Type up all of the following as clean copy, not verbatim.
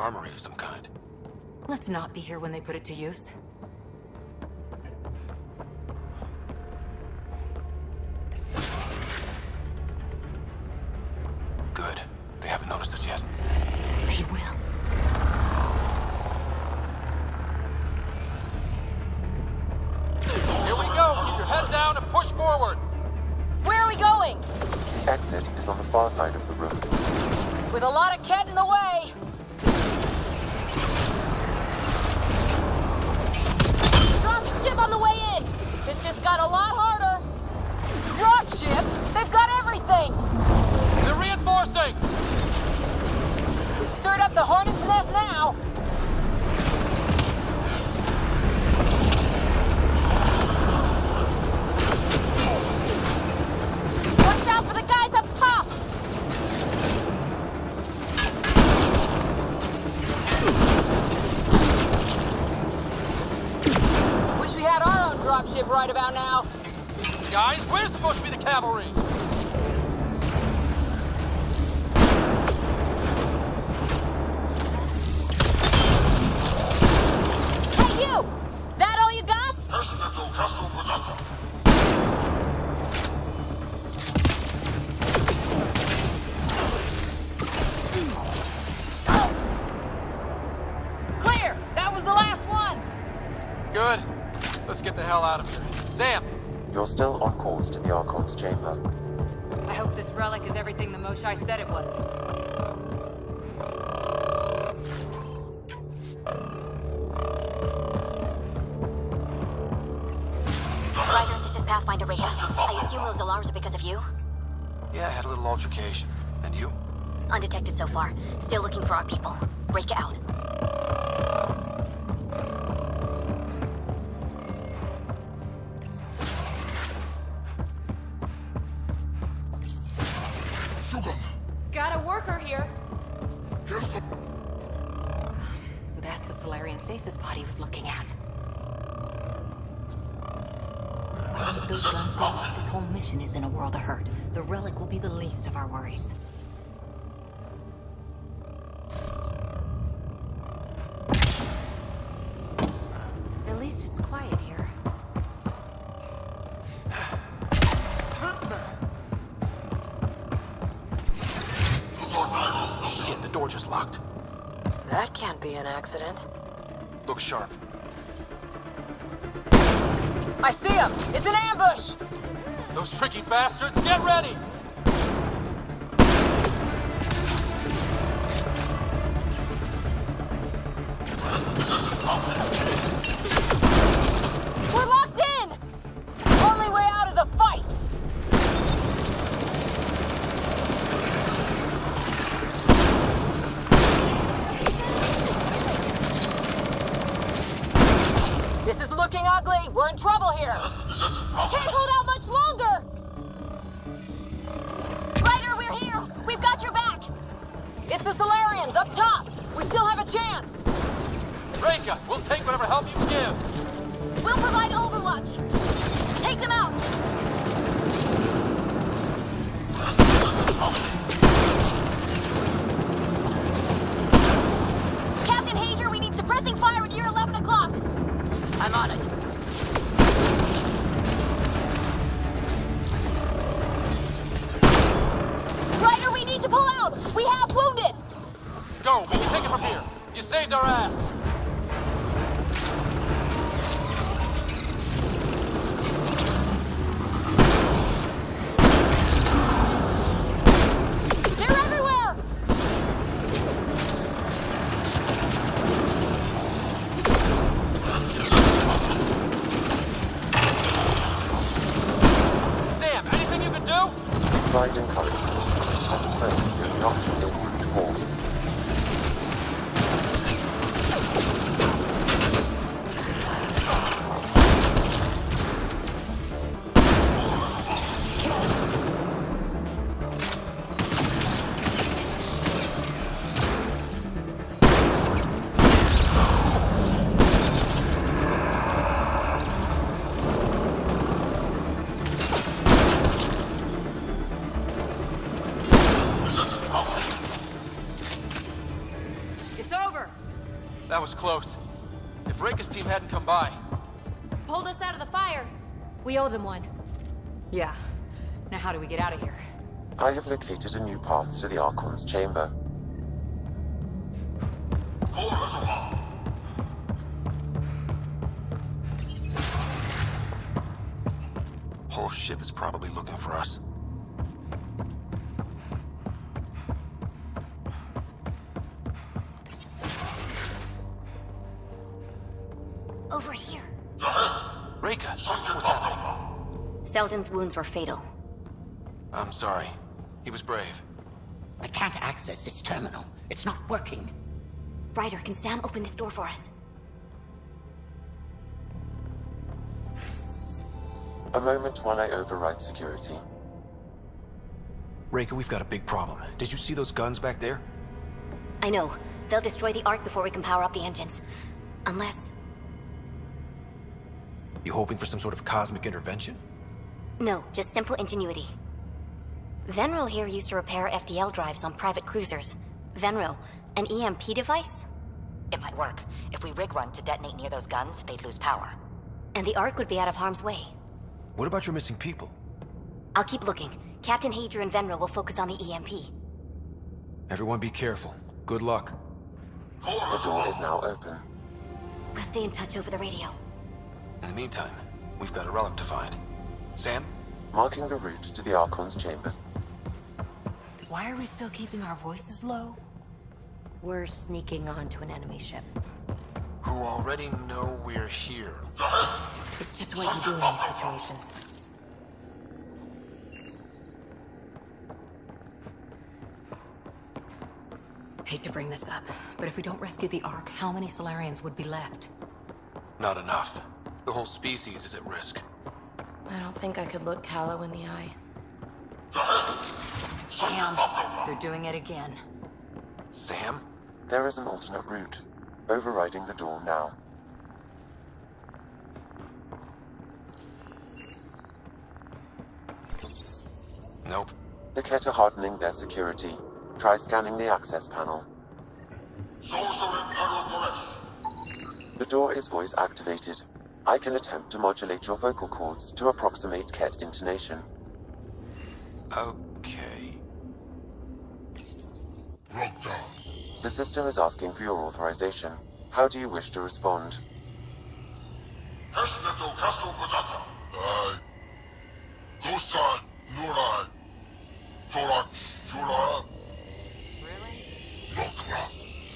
Armory of some kind. Let's not be here when they put it to use. Good. They haven't noticed us yet. They will. Here we go! Keep your head down and push forward! Where are we going? Exit is on the far side of the room. With a lot of Ket in the way. Drop ship on the way in. This just got a lot harder. Drop ship? They've got everything. They're reinforcing! We've stirred up the hornet's nest now. Watch out for the guys up top. Wish we had our own dropship right about now. Guys, we're supposed to be the cavalry! Hey, you! That all you got? Clear! That was the last one! Good. Let's get the hell out of here. Sam! You're still on course to the Archon's chamber. I hope this relic is everything the Moshai said it was. Ryder, this is Pathfinder Rika. I assume those alarms are because of you? Yeah, I had a little altercation. And you? Undetected so far. Still looking for our people. Rika out. Got a worker here. That's the Solarian stasis pod he was looking at. If those guns go off, this whole mission is in a world of hurt. The relic will be the least of our worries. At least it's quiet here. Shit, the door just locked. That can't be an accident. Look sharp. I see him! It's an ambush! Those tricky bastards, get ready! We're locked in! Only way out is a fight! This is looking ugly. We're in trouble here. Can't hold out much longer. Ryder, we're here. We've got your back. It's the Solarians up top. We still have a chance. Rika, we'll take whatever help you can give. We'll provide overwatch. Take them out. Captain Hager, we need suppressing fire at near 11 o'clock. I'm on it. Ryder, we need to pull out. We have wounded. Go, we can take it from here. You saved our ass. They're everywhere. Sam, anything you can do? Provide encouragement. I'm afraid the only option is brute force. That was close. If Reika's team hadn't come by... Pulled us out of the fire. We owe them one. Yeah. Now how do we get out of here? I have located a new path to the Archon's chamber. Whole ship is probably looking for us. Over here. Reika, what's happening? Selden's wounds were fatal. I'm sorry. He was brave. I can't access this terminal. It's not working. Ryder, can Sam open this door for us? A moment while I override security. Reika, we've got a big problem. Did you see those guns back there? I know. They'll destroy the Ark before we can power up the engines. Unless... You hoping for some sort of cosmic intervention? No, just simple ingenuity. Venro here used to repair FDL drives on private cruisers. Venro, an EMP device? It might work. If we rig one to detonate near those guns, they'd lose power. And the Ark would be out of harm's way. What about your missing people? I'll keep looking. Captain Hadrian and Venro will focus on the EMP. Everyone be careful. Good luck. The door is now open. We'll stay in touch over the radio. In the meantime, we've got a relic to find. Sam? Marking the route to the Archon's chambers. Why are we still keeping our voices low? We're sneaking onto an enemy ship. Who already know we're here. It's just what you do in these situations. Hate to bring this up, but if we don't rescue the Ark, how many Solarians would be left? Not enough. The whole species is at risk. I don't think I could look Callow in the eye. Damn, they're doing it again. Sam? There is an alternate route. Overriding the door now. Nope. The Ket are hardening their security. Try scanning the access panel. The door is voice activated. I can attempt to modulate your vocal cords to approximate Ket intonation. Okay. The system is asking for your authorization. How do you wish to respond?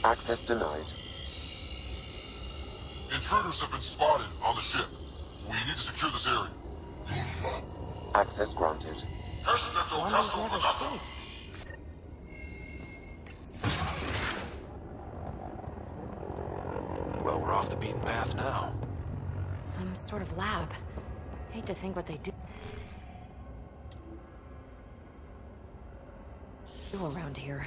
Access denied. Intruders have been spotted on the ship. We need to secure this area. Access granted. Wonders never cease. Well, we're off the beaten path now. Some sort of lab. Hate to think what they do around here.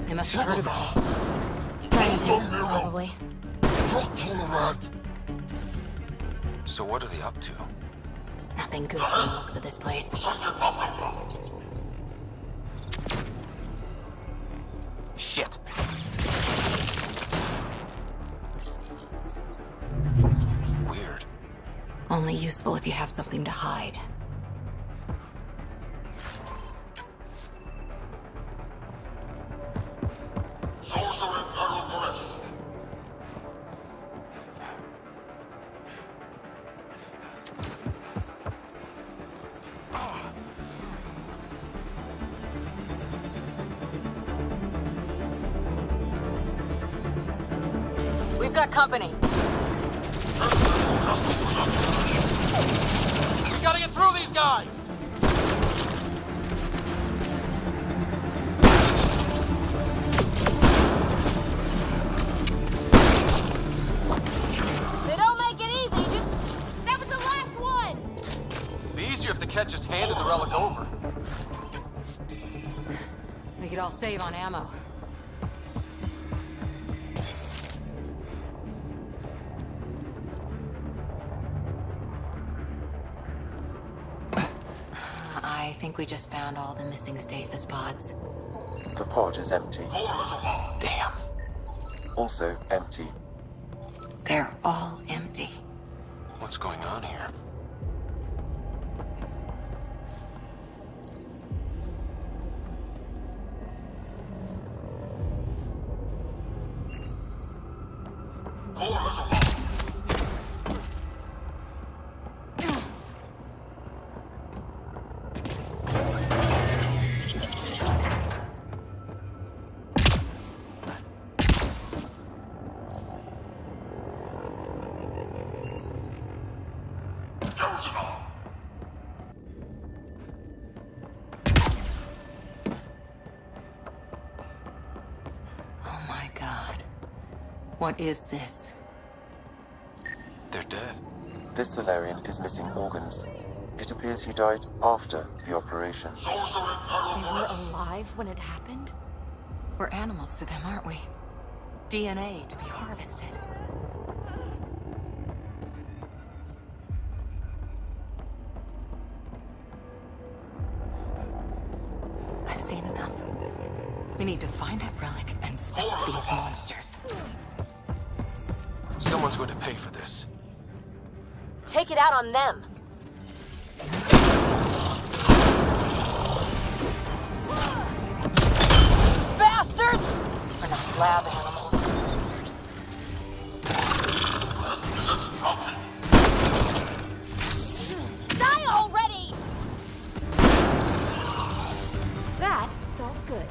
They must have heard about us. Scientists, probably. So what are they up to? Nothing good from the looks of this place. Shit. Weird. Only useful if you have something to hide. We've got company. We gotta get through these guys! We could all save on ammo. I think we just found all the missing stasis pods. The pod is empty. Damn. Also empty. They're all empty. What's going on here? Oh my god. What is this? They're dead. This Solarian is missing organs. It appears he died after the operation. They were alive when it happened? We're animals to them, aren't we? DNA to be harvested. I've seen enough. We need to find that relic and stop these monsters. Someone's going to pay for this. Take it out on them. Bastards! We're not lab animals. Die already! That felt good.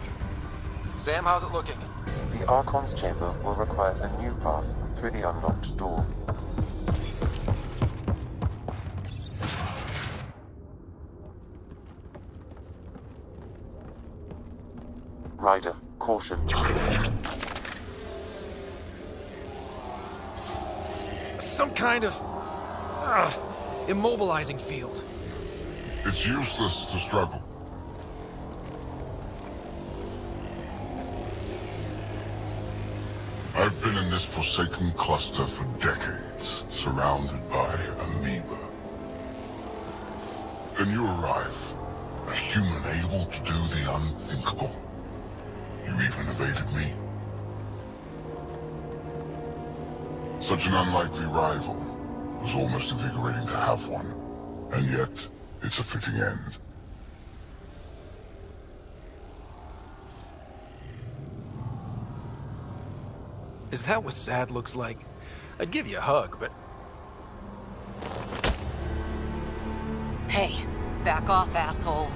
Sam, how's it looking? The Archon's chamber will require a new path through the unlocked door. Ryder, caution. Some kind of immobilizing field. It's useless to struggle. I've been in this forsaken cluster for decades, surrounded by amoeba. Then you arrive, a human able to do the unthinkable. You even evaded me. Such an unlikely rival. It was almost invigorating to have one. And yet, it's a fitting end. Is that what sad looks like? I'd give you a hug, but... Hey, back off, asshole.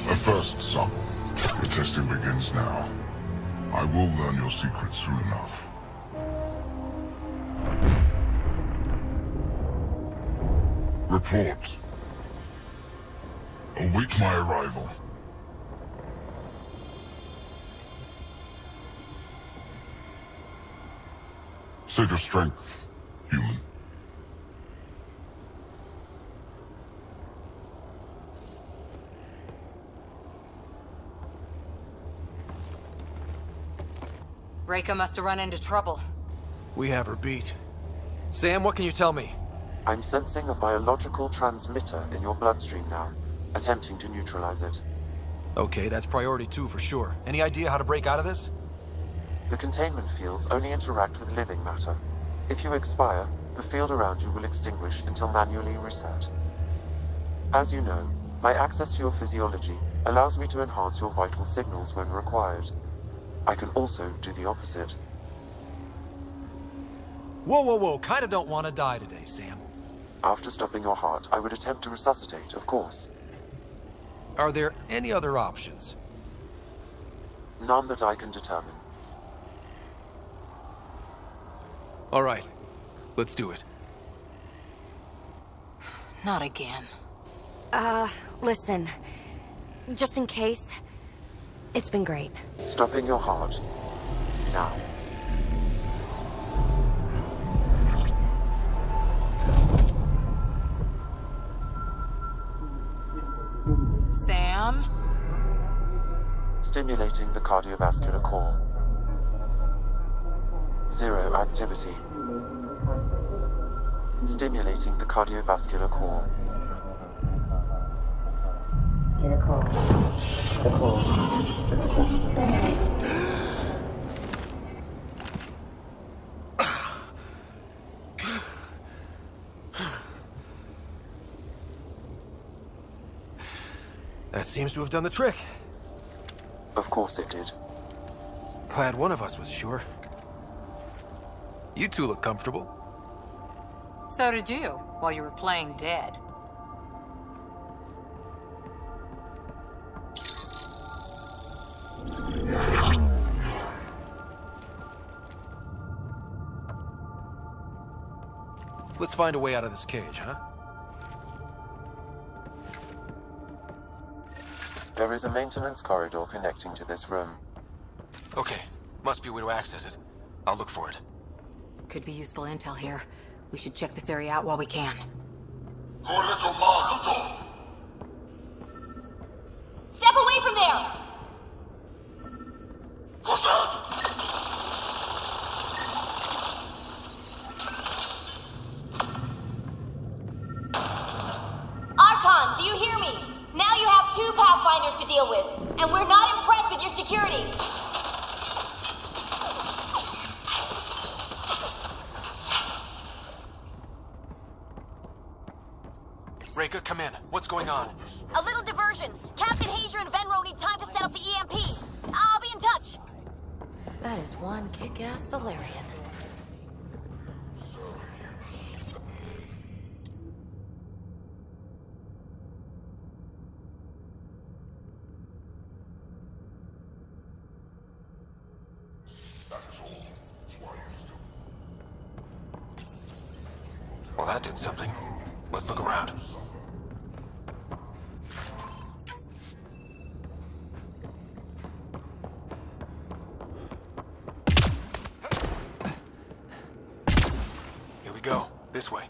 A first, son. Your testing begins now. I will learn your secrets soon enough. Report. Await my arrival. Save your strength, human. Reika must have run into trouble. we have her beat. Sam, what can you tell me? I'm sensing a biological transmitter in your bloodstream now, attempting to neutralize it. Okay, that's priority 2 for sure. Any idea how to break out of this? The containment fields only interact with living matter. If you expire, the field around you will extinguish until manually reset. As you know, my access to your physiology allows me to enhance your vital signals when required. I can also do the opposite. Whoa, whoa, whoa. Kinda don't want to die today, Sam. After stopping your heart, I would attempt to resuscitate, of course. Are there any other options? None that I can determine. All right. Let's do it. Not again. Listen. Just in case, it's been great. Stopping your heart. Now. Stimulating the cardiovascular core. 0 activity. Stimulating the cardiovascular core. That seems to have done the trick. Of course it did. Glad one of us was sure. You two look comfortable. So did you, while you were playing dead. Let's find a way out of this cage, huh? There is a maintenance corridor connecting to this room. Okay, must be a way to access it. I'll look for it. Could be useful intel here. We should check this area out while we can. Step away from there! Archon, do you hear me? Now you have 2 Pathfinders to deal with, and we're not impressed with your security. Reka, come in. What's going on? A little diversion. Captain Hager and Venro need time to set up the EMP. I'll be in touch. That is one kick-ass Solarian. Well, that did something. Let's look around. Here we go. This way.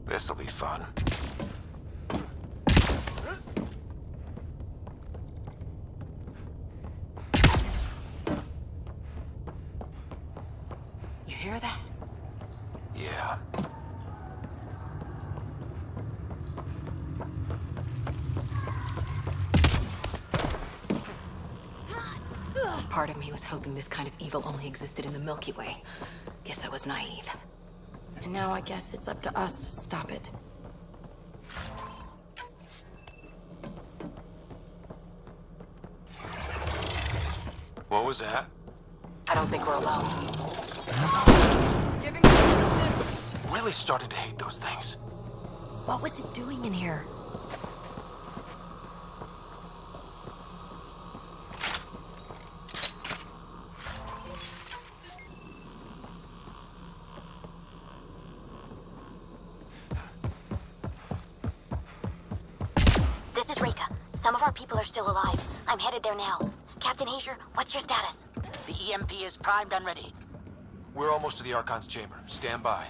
This'll be fun. You hear that? Yeah. Part of me was hoping this kind of evil only existed in the Milky Way. Guess I was naive. And now I guess it's up to us to stop it. What was that? I don't think we're alone. Giving assistance. Really starting to hate those things. What was it doing in here? This is Reka. Some of our people are still alive. I'm headed there now. Captain Hager, what's your status? The EMP is primed and ready. We're almost to the Archon's chamber. Stand by.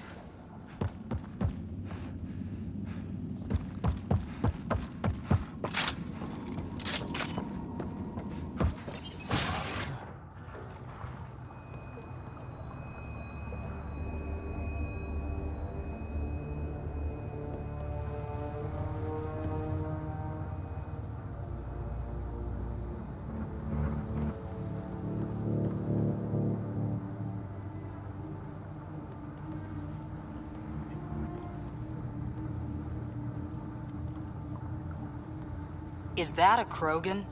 Is that a Krogan?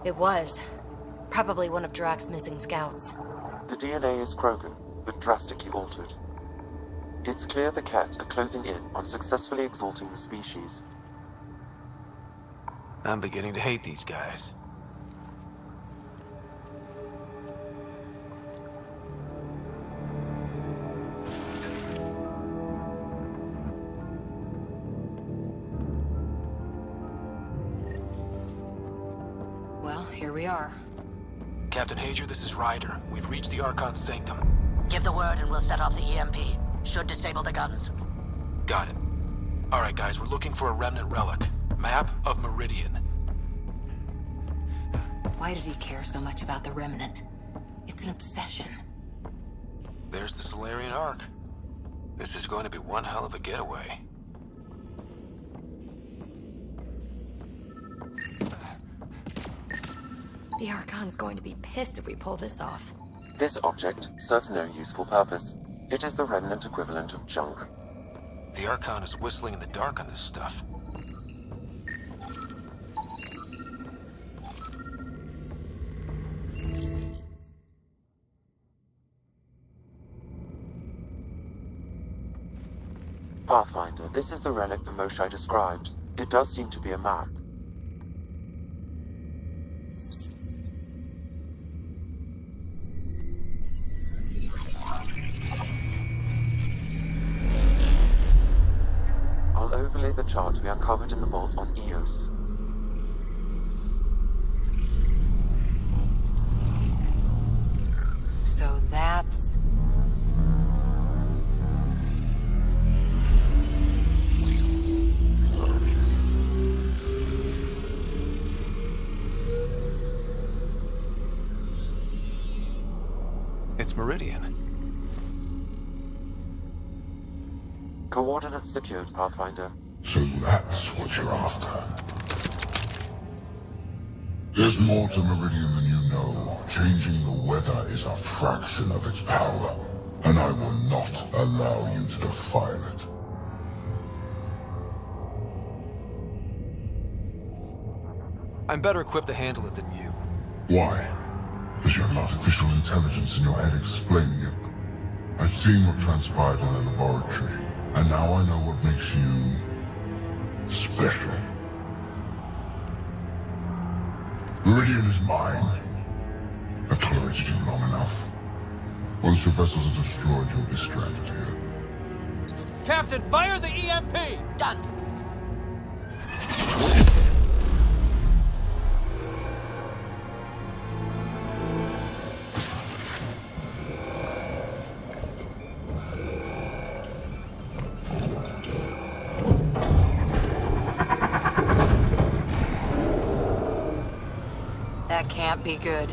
It was. Probably one of Drax's missing scouts. The DNA is Krogan, but drastically altered. It's clear the Ket are closing in on successfully exalting the species. I'm beginning to hate these guys. Well, here we are. Captain Hager, this is Ryder. We've reached the Archon's sanctum. Give the word and we'll set off the EMP. Should disable the guns. Got it. Alright guys, we're looking for a remnant relic. Map of Meridian. Why does he care so much about the remnant? It's an obsession. There's the Solarian Ark. This is going to be one hell of a getaway. The Archon's going to be pissed if we pull this off. This object serves no useful purpose. It is the remnant equivalent of junk. The Archon is whistling in the dark on this stuff. Pathfinder, this is the relic the Moshai described. It does seem to be a map. I'll overlay the chart we uncovered in the vault on Eos. So that's... It's Meridian. Coordinates secured, Pathfinder. So that's what you're after. There's more to Meridian than you know. Changing the weather is a fraction of its power, and I will not allow you to defile it. I'm better equipped to handle it than you. Why? Because you have artificial intelligence in your head explaining it. I've seen what transpired in the laboratory, and now I know what makes you... special. Meridian is mine. I've tolerated you long enough. Once your vessels are destroyed, you'll be stranded here. Captain, fire the EMP! Done. That can't be good.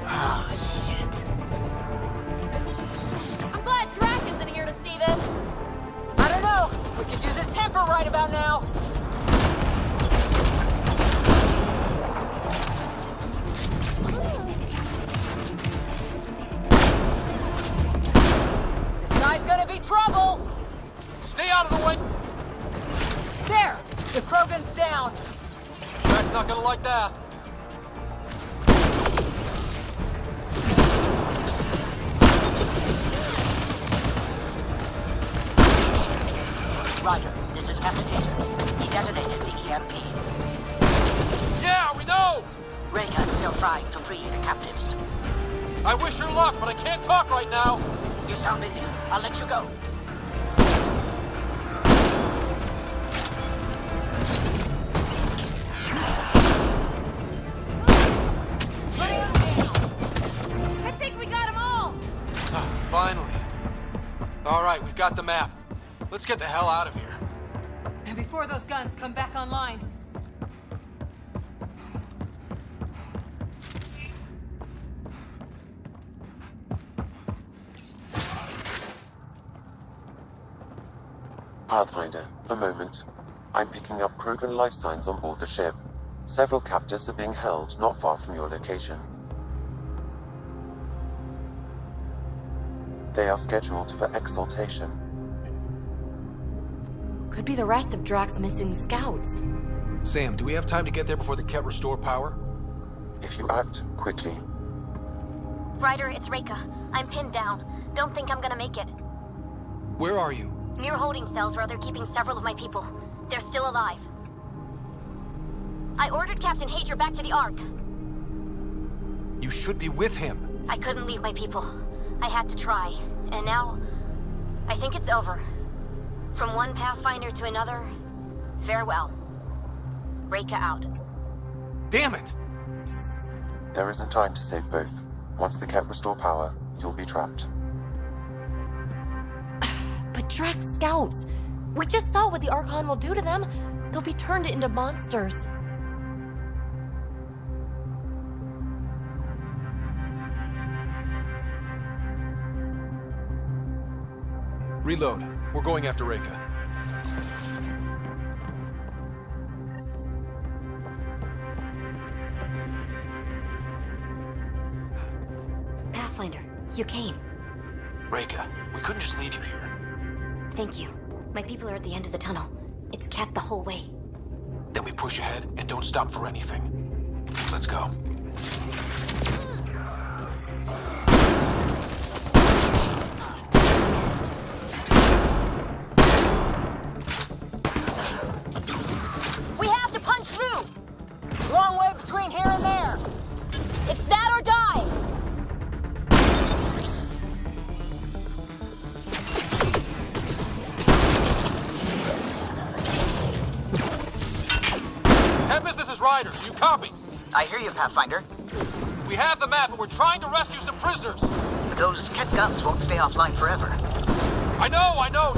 Ah, shit. I'm glad Drac isn't here to see this. I don't know. We could use his temper right about now. This guy's gonna be trouble. Stay out of the way! There! The Krogan's down. Drac's not gonna like that. Ryder, this is Captain Hager. He detonated the EMP. Yeah, we know! Reka is still trying to free the captives. I wish her luck, but I can't talk right now. You sound busy. I'll let you go. I think we got them all. Finally. Alright, we've got the map. Let's get the hell out of here. And before those guns come back online. Pathfinder, a moment. I'm picking up Krogan life signs on board the ship. Several captives are being held not far from your location. They are scheduled for exaltation. Could be the rest of Drac's missing scouts. Sam, do we have time to get there before the Ket restore power? If you act quickly, Ryder, it's Reka. I'm pinned down. Don't think I'm gonna make it. Where are you? Near holding cells where they're keeping several of my people. They're still alive. I ordered Captain Hager back to the Ark. You should be with him. I couldn't leave my people. I had to try. And now, I think it's over. From one Pathfinder to another, farewell. Reika out. Damn it! There isn't time to save both. Once the Ket restore power, you'll be trapped. But Drax scouts! We just saw what the Archon will do to them. They'll be turned into monsters. Reload. We're going after Reika. Pathfinder, you came. Reika, we couldn't just leave you here. Thank you. My people are at the end of the tunnel. It's Ket the whole way. Then we push ahead and don't stop for anything. Let's go. We have to punch through! Long way between here and there. It's that or die! Tempest, this is Ryder. You copy? I hear you, Pathfinder. We have the map, and we're trying to rescue some prisoners. But those Ket guns won't stay offline forever. I know.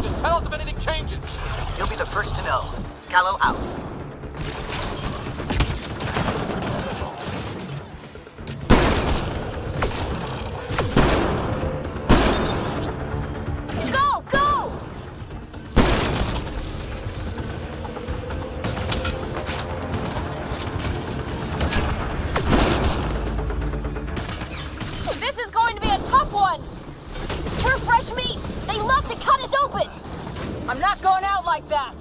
Just tell us if anything changes. You'll be the first to know. Callow out. Go! Go! This is going to be a tough one! Pure fresh meat! They love to cut us open! I'm not going out like that!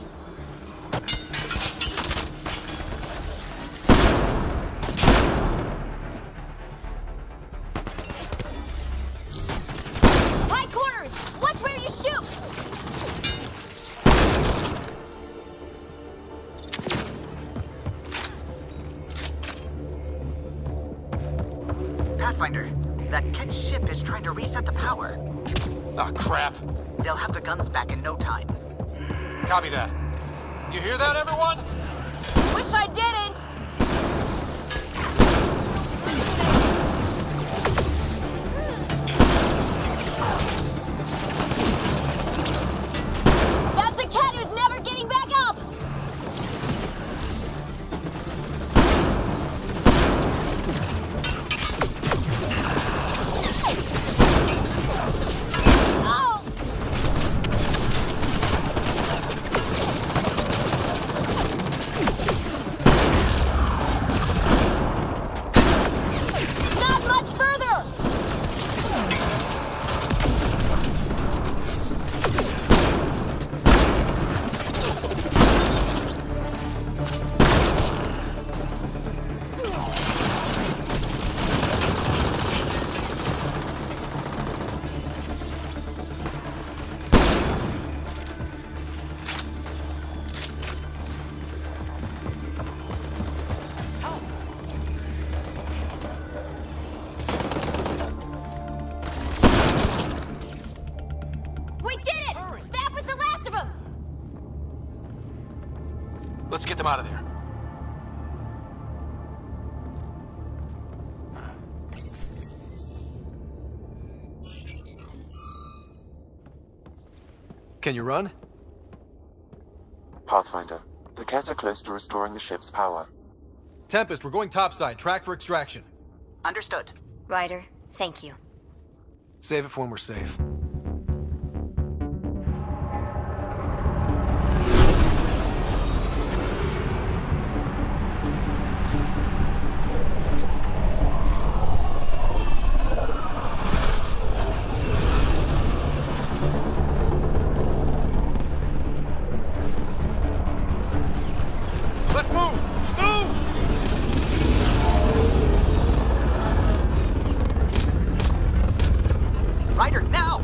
Tight corners! Watch where you shoot! Pathfinder, that Ket ship is trying to reset the power. Ah, crap. They'll have the guns back in no time. Copy that. You hear that, everyone? Wish I didn't! That's a cat who's never getting back up! Oh! Not much further! We did it! That was the last of them! Let's get them out of there. Can you run? Pathfinder, the Ket are close to restoring the ship's power. Tempest, we're going topside. Track for extraction. Understood. Ryder, thank you. Save it for when we're safe. Let's move! Move! Ryder, now!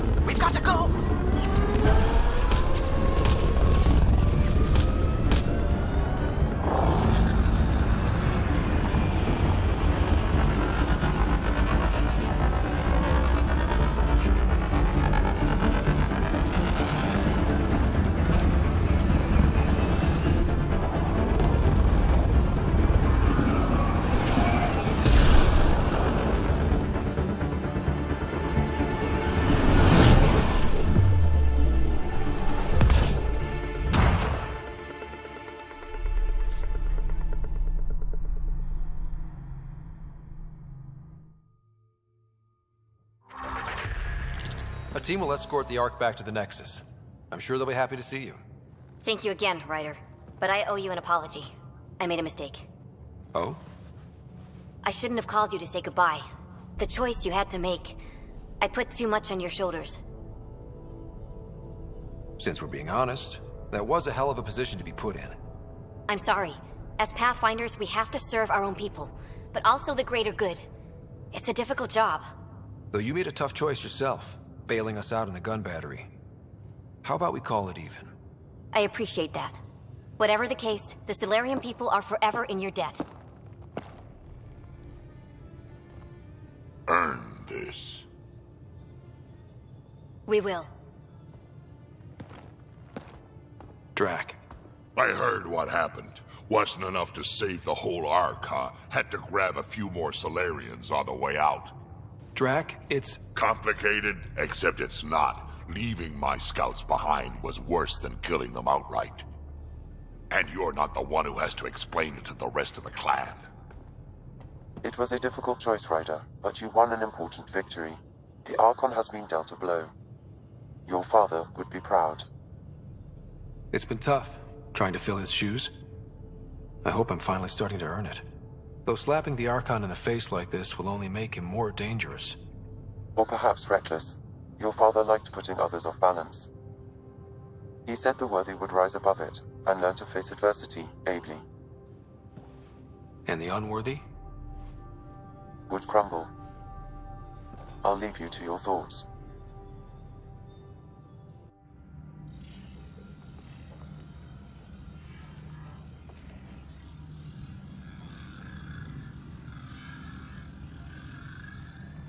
team will escort the Ark back to the Nexus. I'm sure they'll be happy to see you. Thank you again, Ryder. But I owe you an apology. I made a mistake. Oh? I shouldn't have called you to say goodbye. The choice you had to make. I put too much on your shoulders. Since we're being honest, that was a hell of a position to be put in. I'm sorry. As Pathfinders, we have to serve our own people, but also the greater good. It's a difficult job. Though you made a tough choice yourself, bailing us out in the gun battery. How about we call it even? I appreciate that. Whatever the case, the Solarian people are forever in your debt. Earn this. We will. Drac. I heard what happened. Wasn't enough to save the whole Ark, huh? Had to grab a few more Solarians on the way out. Drac, it's... Complicated, except it's not. Leaving my scouts behind was worse than killing them outright. And you're not the one who has to explain it to the rest of the clan. It was a difficult choice, Ryder, but you won an important victory. The Archon has been dealt a blow. Your father would be proud. It's been tough, trying to fill his shoes. I hope I'm finally starting to earn it. Though slapping the Archon in the face like this will only make him more dangerous. Or perhaps reckless. Your father liked putting others off balance. He said the worthy would rise above it, and learn to face adversity ably. And the unworthy? Would crumble. I'll leave you to your thoughts.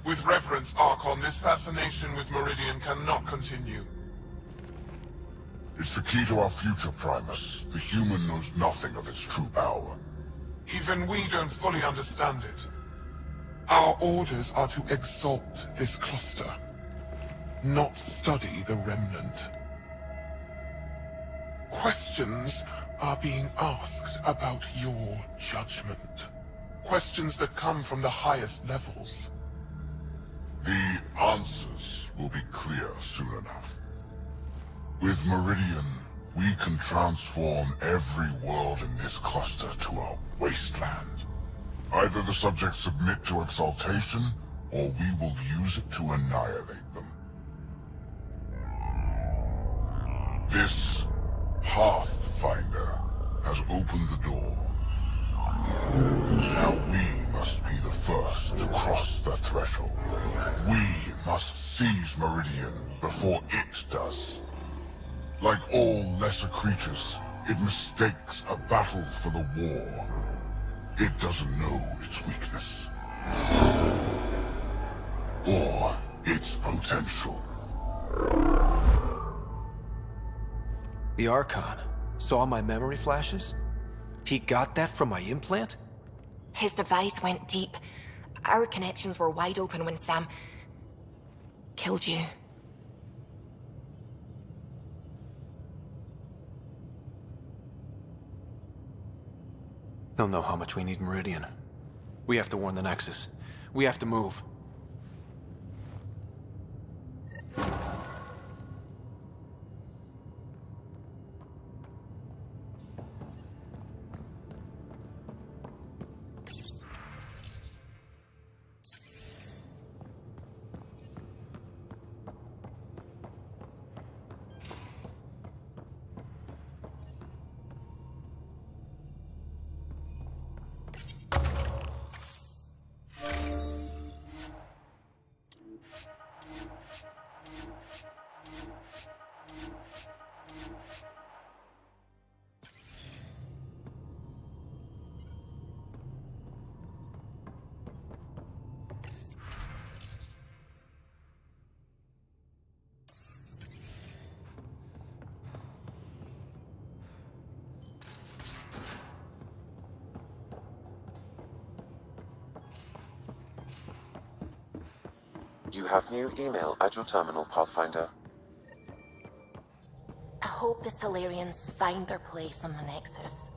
With reverence, Archon, this fascination with Meridian cannot continue. It's the key to our future, Primus. The human knows nothing of its true power. Even we don't fully understand it. Our orders are to exalt this cluster, not study the remnant. Questions are being asked about your judgment. Questions that come from the highest levels. The answers will be clear soon enough. With Meridian, we can transform every world in this cluster to a wasteland. Either the subjects submit to exaltation, or we will use it to annihilate them. This Pathfinder has opened the door. Now we must be the first to cross the threshold. We must seize Meridian before it does. Like all lesser creatures, it mistakes a battle for the war. It doesn't know its weakness. Or its potential. The Archon saw my memory flashes? He got that from my implant? His device went deep. Our connections were wide open when Sam killed you. They'll know how much we need Meridian. We have to warn the Nexus. We have to move. You have new email at your terminal, Pathfinder. I hope the Solarians find their place on the Nexus.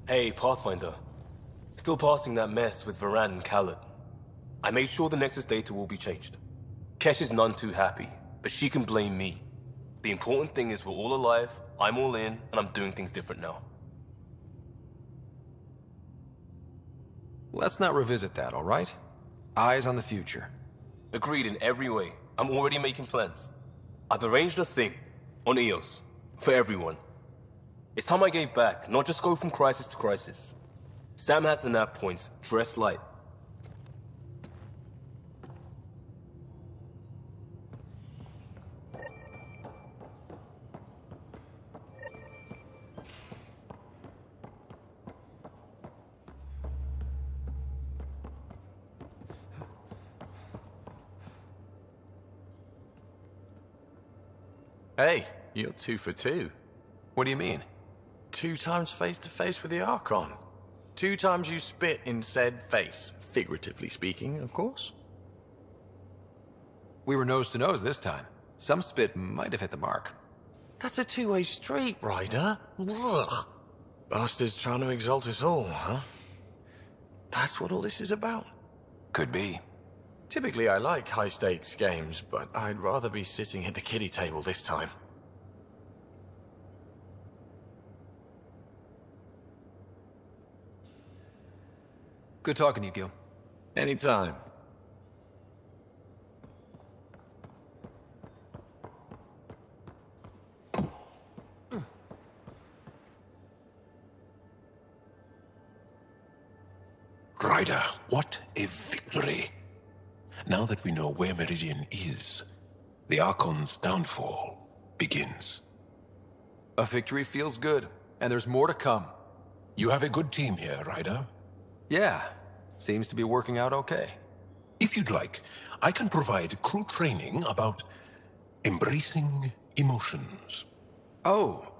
Hey, Pathfinder. Still passing that mess with Varan and Khaled. I made sure the Nexus data will be changed. Kesh is none too happy, but she can blame me. The important thing is we're all alive, I'm all in, and I'm doing things different now. Let's not revisit that, all right? Eyes on the future. Agreed in every way. I'm already making plans. I've arranged a thing on EOS for everyone. It's time I gave back, not just go from crisis to crisis. Sam has the nav points, dress light. Hey, you're 2 for 2. What do you mean? 2 times face-to-face with the Archon. 2 times you spit in said face. Figuratively speaking, of course. We were nose to nose this time. Some spit might have hit the mark. That's a two-way street, Ryder. Ugh. Bastards trying to exalt us all, huh? That's what all this is about? Could be. Typically I like high-stakes games, but I'd rather be sitting at the kiddie table this time. Good talking to you, Gil. Anytime. Ryder, what a victory! Now that we know where Meridian is, the Archon's downfall begins. A victory feels good, and there's more to come. You have a good team here, Ryder. Yeah, seems to be working out okay. If you'd like, I can provide crew training about embracing emotions. Oh.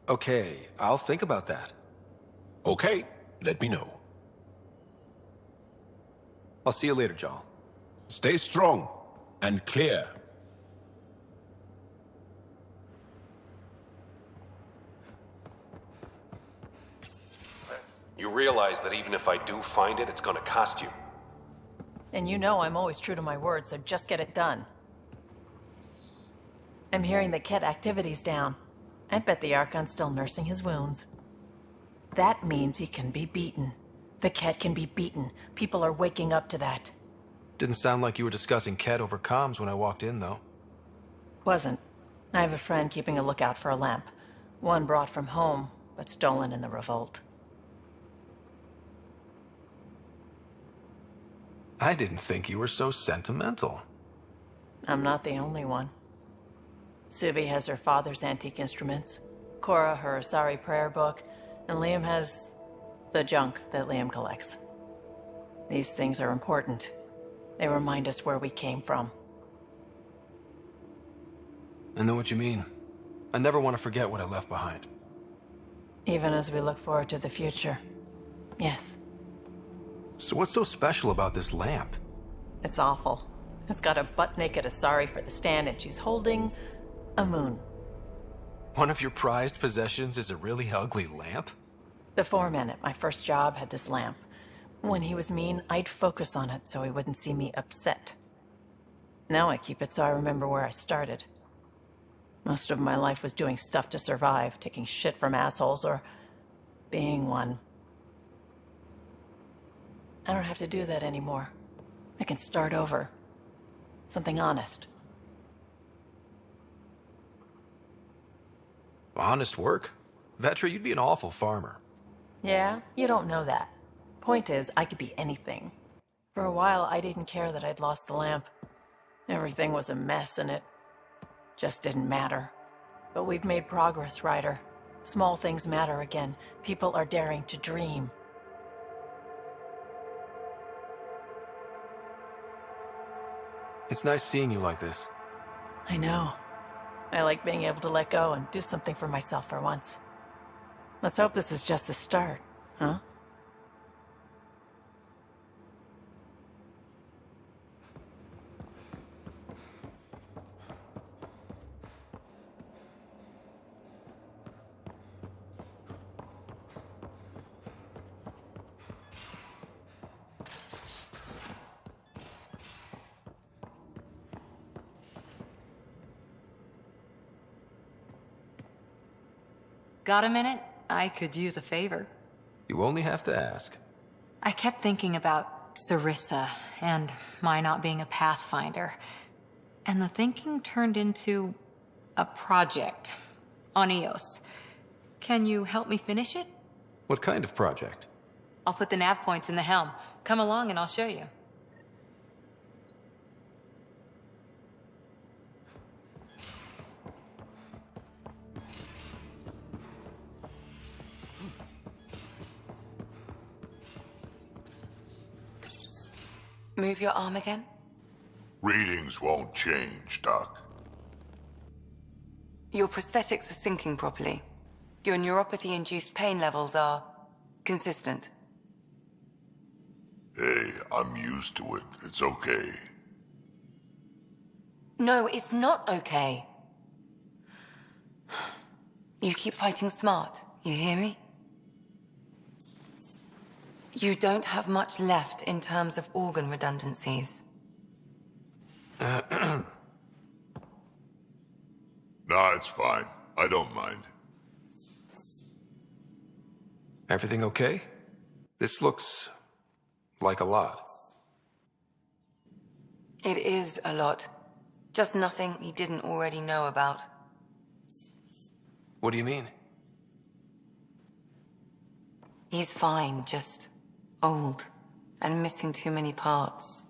Okay, I'll think about that. Okay, let me know. I'll see you later, Joel. Stay strong and clear. You realize that even if I do find it, it's gonna cost you. And you know I'm always true to my word, so just get it done. I'm hearing that Ket activity's down. I bet the Archon's still nursing his wounds. That means he can be beaten. The Ket can be beaten. People are waking up to that. Didn't sound like you were discussing Ket over comms when I walked in, though. Wasn't. I have a friend keeping a lookout for a lamp. One brought from home, but stolen in the revolt. I didn't think you were so sentimental. I'm not the only one. Suvi has her father's antique instruments, Cora her Asari prayer book, and Liam has the junk that Liam collects. These things are important. They remind us where we came from. I know what you mean. I never want to forget what I left behind. Even as we look forward to the future. Yes. So what's so special about this lamp? It's awful. It's got a butt-naked Asari for the stand, and she's holding a moon. One of your prized possessions is a really ugly lamp? The foreman at my first job had this lamp. When he was mean, I'd focus on it so he wouldn't see me upset. Now I keep it so I remember where I started. Most of my life was doing stuff to survive, taking shit from assholes, or being one. I don't have to do that anymore. I can start over. Something honest. Honest work? Vetra, you'd be an awful farmer. Yeah? You don't know that. Point is, I could be anything. For a while, I didn't care that I'd lost the lamp. Everything was a mess, and it just didn't matter. But we've made progress, Ryder. Small things matter again. People are daring to dream. It's nice seeing you like this. I know. I like being able to let go and do something for myself for once. Let's hope this is just the start, huh? got a minute? I could use a favor. You only have to ask. I kept thinking about Sarissa and my not being a Pathfinder. And the thinking turned into a project on Eos. Can you help me finish it? What kind of project? I'll put the nav points in the helm. Come along and I'll show you. Move your arm again? Readings won't change, Doc. Your prosthetics are syncing properly. Your neuropathy-induced pain levels are consistent. Hey, I'm used to it. It's okay. No, it's not okay. You keep fighting smart, you hear me? You don't have much left in terms of organ redundancies. Nah, it's fine. I don't mind. Everything okay? This looks like a lot. It is a lot. Just nothing he didn't already know about. What do you mean? He's fine, just old and missing too many parts.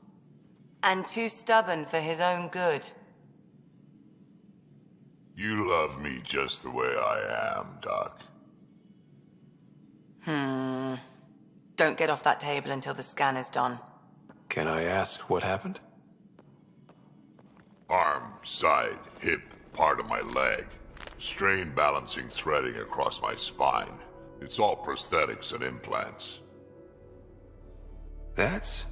And too stubborn for his own good. You love me just the way I am, Doc. Don't get off that table until the scan is done. Can I ask what happened? Arm, side, hip, part of my leg. Strain balancing threading across my spine. It's all prosthetics and implants. That's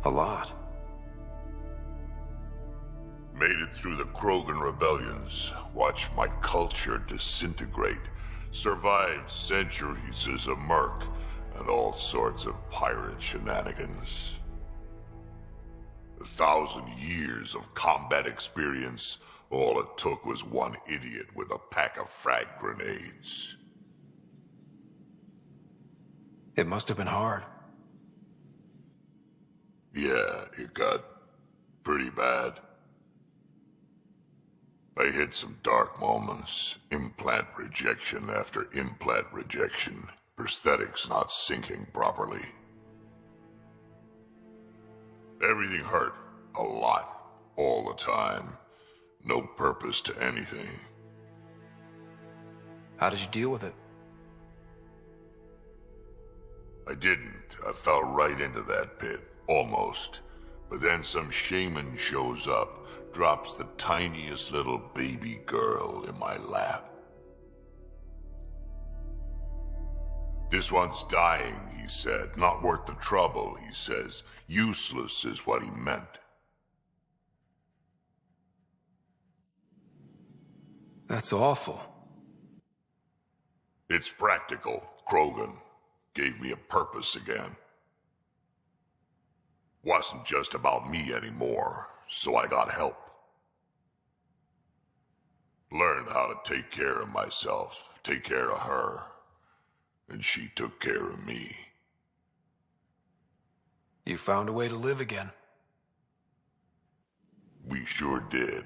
a lot. Made it through the Krogan rebellions. Watched my culture disintegrate. Survived centuries as a merc and all sorts of pirate shenanigans. 1,000 years of combat experience. All it took was one idiot with a pack of frag grenades. It must have been hard. Yeah, it got pretty bad. I hit some dark moments. Implant rejection after implant rejection. Prosthetics not syncing properly. Everything hurt. A lot. All the time. No purpose to anything. How did you deal with it? I didn't. I fell right into that pit. Almost. But then some shaman shows up, drops the tiniest little baby girl in my lap. This one's dying, he said. Not worth the trouble, he says. Useless is what he meant. That's awful. It's practical. Krogan gave me a purpose again. Wasn't just about me anymore, so I got help. Learned how to take care of myself, take care of her. And she took care of me. You found a way to live again. We sure did.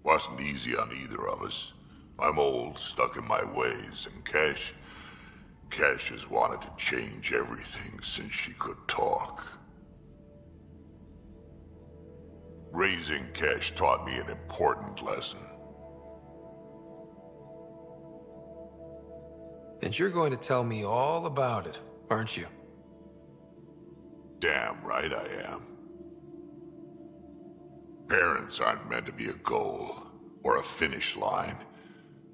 Wasn't easy on either of us. I'm old, stuck in my ways, and Cash has wanted to change everything since she could talk. Raising Cash taught me an important lesson. And you're going to tell me all about it, aren't you? Damn right I am. Parents aren't meant to be a goal, or a finish line.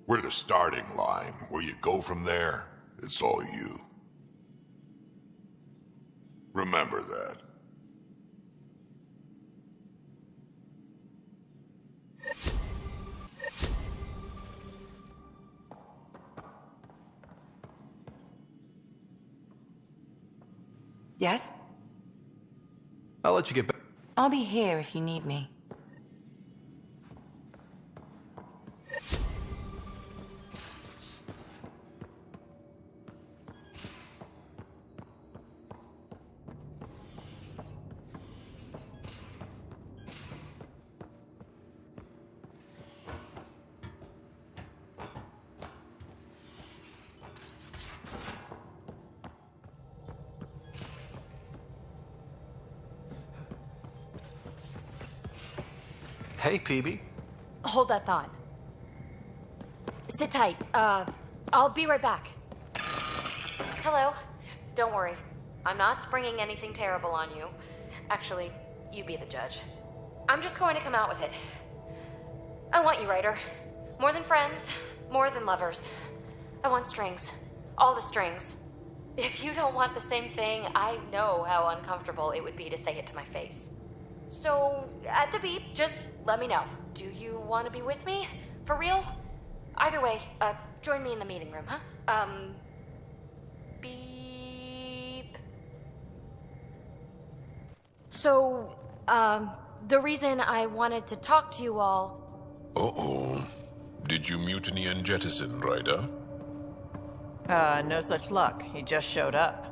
We're the starting line. Where you go from there, it's all you. Remember that. Yes? I'll let you get back. I'll be here if you need me. Hey, PB. Hold that thought. Sit tight. I'll be right back. Hello. Don't worry. I'm not springing anything terrible on you. Actually, you be the judge. I'm just going to come out with it. I want you, Ryder. More than friends, more than lovers. I want strings. All the strings. If you don't want the same thing, I know how uncomfortable it would be to say it to my face. So, at the beep, just let me know. Do you want to be with me? For real? Either way, join me in the meeting room, huh? Beep. So, the reason I wanted to talk to you all... Uh-oh. Did you mutiny and jettison, Ryder? No such luck. He just showed up.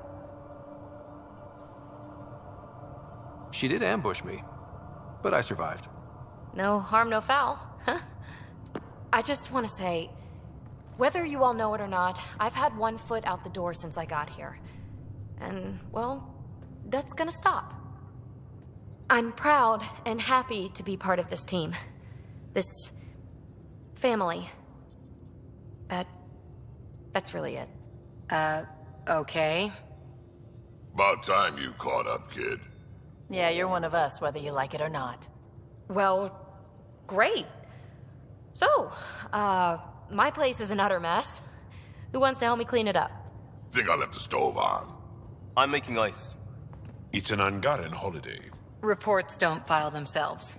She did ambush me, but I survived. No harm, no foul, huh? I just want to say, whether you all know it or not, I've had one foot out the door since I got here. And, well, that's gonna stop. I'm proud and happy to be part of this team. This family. That's really it. Okay. About time you caught up, kid. Yeah, you're one of us, whether you like it or not. Well, great. So, my place is an utter mess. Who wants to help me clean it up? Think I left the stove on. I'm making ice. It's an Angaran holiday. Reports don't file themselves.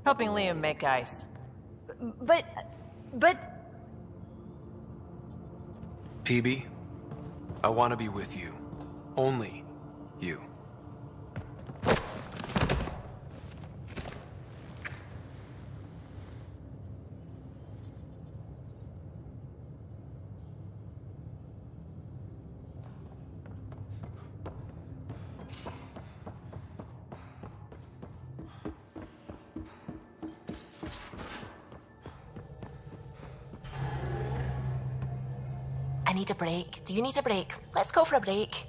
Helping Liam make ice. But... PB, I want to be with you. Only you. I need a break. Do you need a break? Let's go for a break.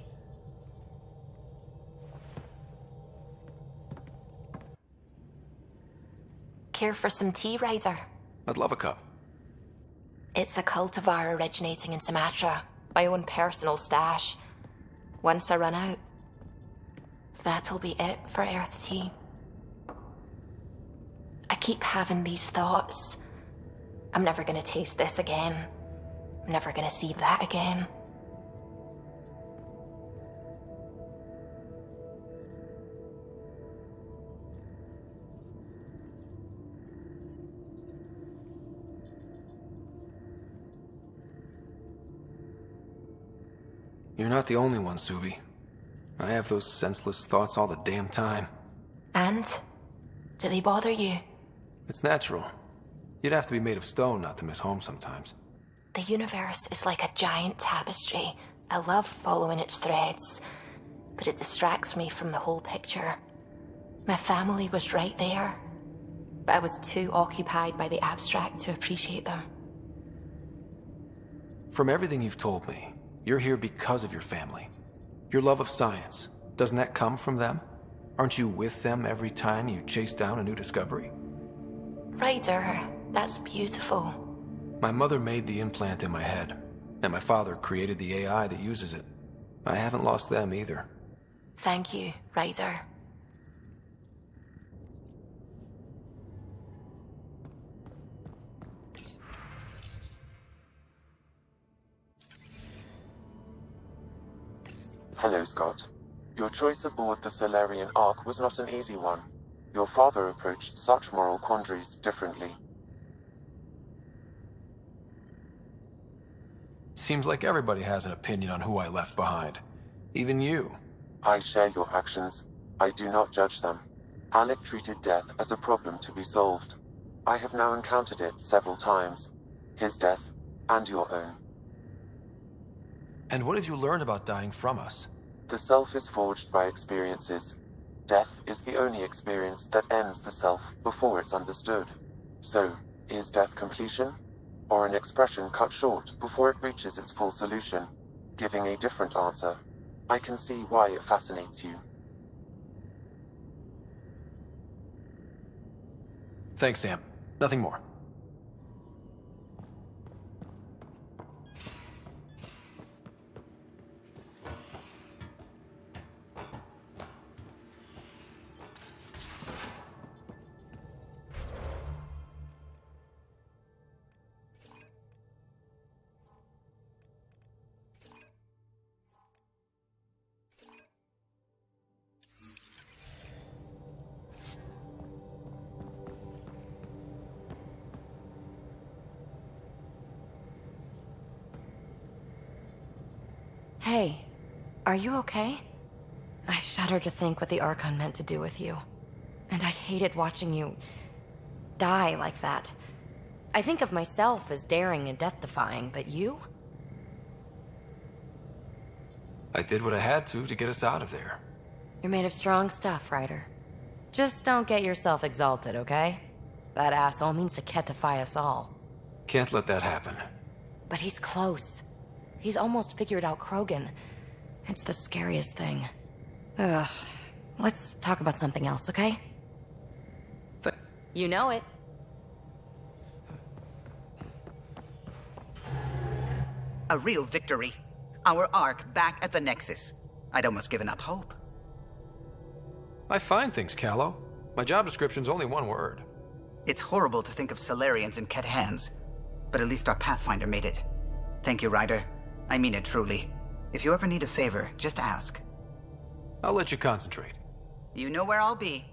Care for some tea, Ryder? I'd love a cup. It's a cultivar originating in Sumatra. My own personal stash. Once I run out, that'll be it for Earth tea. I keep having these thoughts. I'm never gonna taste this again. I'm never gonna see that again. You're not the only one, Subi. I have those senseless thoughts all the damn time. And? Do they bother you? It's natural. You'd have to be made of stone not to miss home sometimes. The universe is like a giant tapestry. I love following its threads, but it distracts me from the whole picture. My family was right there, but I was too occupied by the abstract to appreciate them. From everything you've told me, you're here because of your family. Your love of science, doesn't that come from them? Aren't you with them every time you chase down a new discovery? Ryder, that's beautiful. My mother made the implant in my head, and my father created the AI that uses it. I haven't lost them either. Thank you, Ryder. Hello, Scott. Your choice aboard the Solarian Ark was not an easy one. Your father approached such moral quandaries differently. Seems like everybody has an opinion on who I left behind. Even you. I share your actions. I do not judge them. Alec treated death as a problem to be solved. I have now encountered it several times. His death, and your own. And what have you learned about dying from us? The self is forged by experiences. Death is the only experience that ends the self before it's understood. So, is death completion? Or an expression cut short before it reaches its full solution, giving a different answer? I can see why it fascinates you. Thanks, Sam. Nothing more. Hey, are you okay? I shudder to think what the Archon meant to do with you. And I hated watching you die like that. I think of myself as daring and death-defying, but you? I did what I had to get us out of there. You're made of strong stuff, Ryder. Just don't get yourself exalted, okay? That asshole means to ketify us all. Can't let that happen. But he's close. He's almost figured out Krogan. It's the scariest thing. Ugh. Let's talk about something else, okay? You know it. A real victory. Our Ark back at the Nexus. I'd almost given up hope. I find things, Callow. My job description's only one word. It's horrible to think of Solarians in Ket hands, but at least our Pathfinder made it. Thank you, Ryder. I mean it truly. If you ever need a favor, just ask. I'll let you concentrate. You know where I'll be.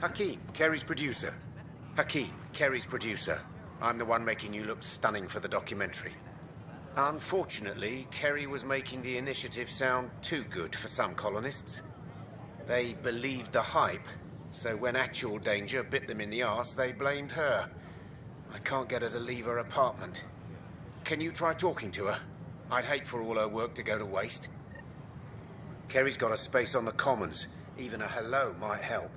Hakeem, Kerry's producer. Hakeem, Kerry's producer. I'm the one making you look stunning for the documentary. Unfortunately, Kerry was making the initiative sound too good for some colonists. They believed the hype, so when actual danger bit them in the arse, they blamed her. I can't get her to leave her apartment. Can you try talking to her? I'd hate for all her work to go to waste. Kerry's got a space on the Commons. Even a hello might help.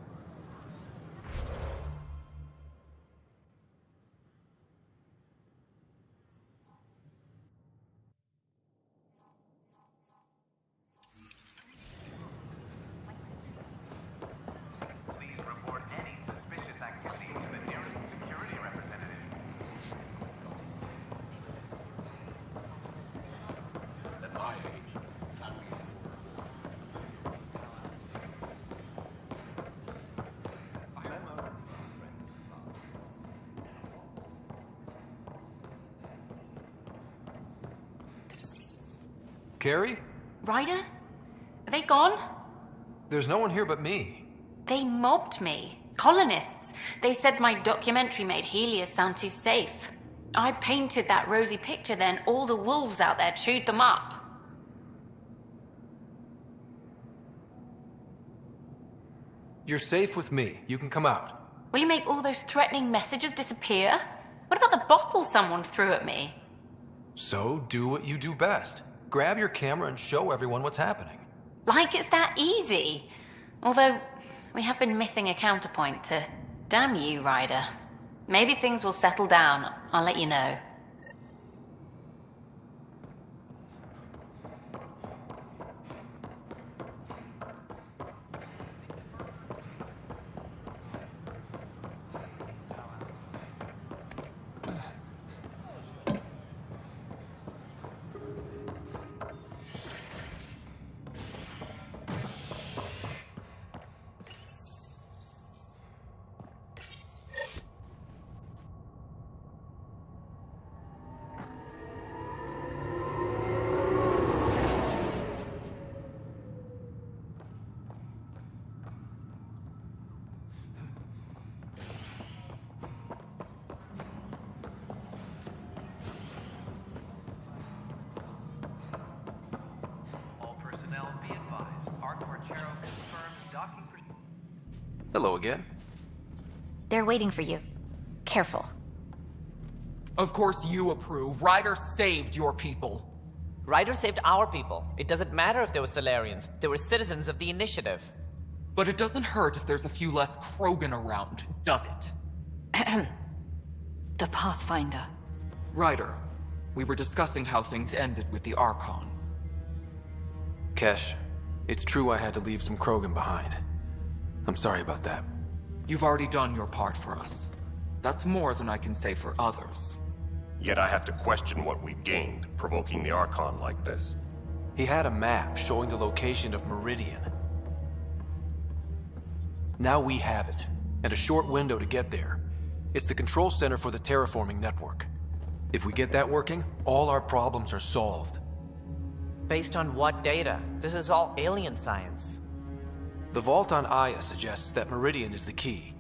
Carrie? Ryder? Are they gone? There's no one here but me. They mobbed me. Colonists. They said my documentary made Helios sound too safe. I painted that rosy picture, then all the wolves out there chewed them up. You're safe with me. You can come out. Will you make all those threatening messages disappear? What about the bottle someone threw at me? So do what you do best. Grab your camera and show everyone what's happening. Like it's that easy. Although, we have been missing a counterpoint to... Damn you, Ryder. Maybe things will settle down. I'll let you know. Hello again. They're waiting for you. Careful. Of course you approve. Ryder saved your people. Ryder saved our people. It doesn't matter if they were Solarians. They were citizens of the Initiative. But it doesn't hurt if there's a few less Krogan around, does it? The Pathfinder. Ryder, we were discussing how things ended with the Archon. Kesh, it's true I had to leave some Krogan behind. I'm sorry about that. You've already done your part for us. That's more than I can say for others. Yet I have to question what we've gained, provoking the Archon like this. He had a map showing the location of Meridian. Now we have it, and a short window to get there. It's the control center for the terraforming network. If we get that working, all our problems are solved. Based on what data? This is all alien science. The vault on Aya suggests that Meridian is the key.